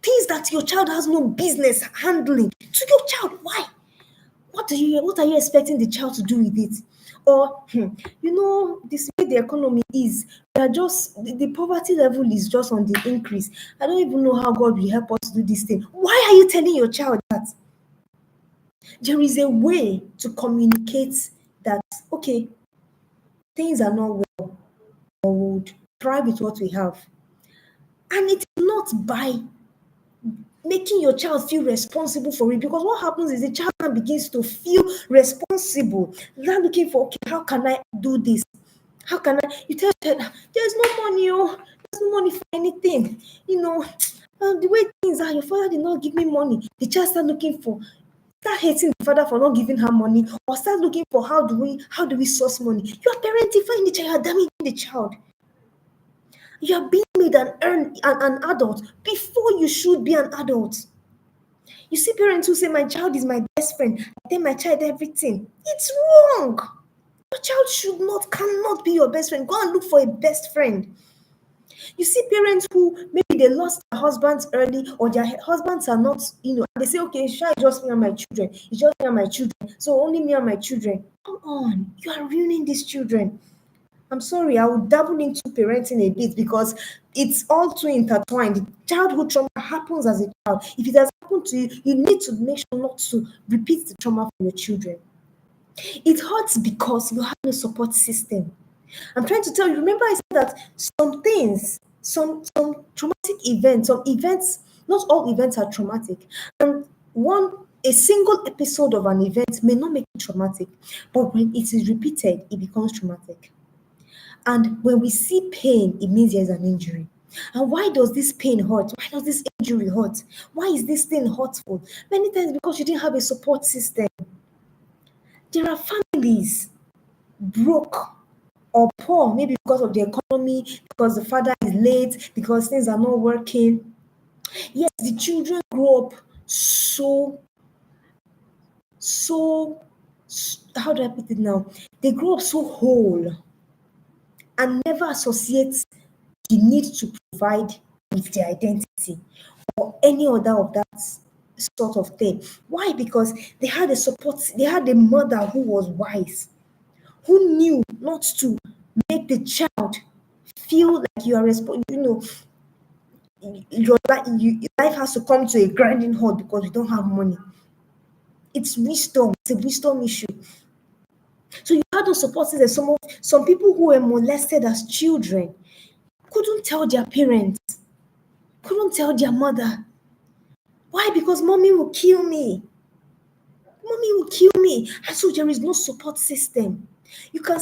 things that your child has no business handling to your child. Why? What are you expecting the child to do with it? Or this way the economy is, we are just the poverty level is just on the increase. I don't even know how God will help us do this thing. Why are you telling your child that? There is a way to communicate that, okay, things are not well, or we would try with what we have. And it's not by making your child feel responsible for it, because what happens is the child now begins to feel responsible. They're looking for, okay, how can I do this? How can I? You tell them, there's no money, there's no money for anything. The way things are, your father did not give me money. The child start hating the father for not giving her money, or start looking for how do we source money. You are parentifying the child, you are damaging the child. You are being made an adult before you should be an adult. You see parents who say, my child is my best friend, I tell my child everything. It's wrong. Your child cannot be your best friend. Go and look for a best friend. You see parents who maybe they lost their husbands early, or their husbands are not, they say, okay, it's just me and my children. It's just me and my children. So only me and my children. Come on, you are ruining these children. I'm sorry, I will dabble into parenting a bit because it's all too intertwined. Childhood trauma happens as a child. If it has happened to you, you need to make sure not to repeat the trauma for your children. It hurts because you have no support system. I'm trying to tell you, remember I said that some things, some traumatic events, some events, not all events are traumatic. And a single episode of an event may not make it traumatic, but when it is repeated, it becomes traumatic. And when we see pain, it means there's an injury. And why does this pain hurt? Why does this injury hurt? Why is this thing hurtful? Many times because you didn't have a support system. There are families broke or poor, maybe because of the economy, because the father is late, because things are not working. Yes, the children grow up so so, how do I put it now? They grow up so whole and never associate the need to provide with their identity or any other of that sort of thing. Why? Because they had a support, they had a mother who was wise, who knew not to make the child feel like you are responsible. Life has to come to a grinding halt because you don't have money. It's wisdom. It's a wisdom issue. So you had those support systems. Some people who were molested as children couldn't tell their parents, couldn't tell their mother. Why? Because mommy will kill me. Mommy will kill me. And so there is no support system. You can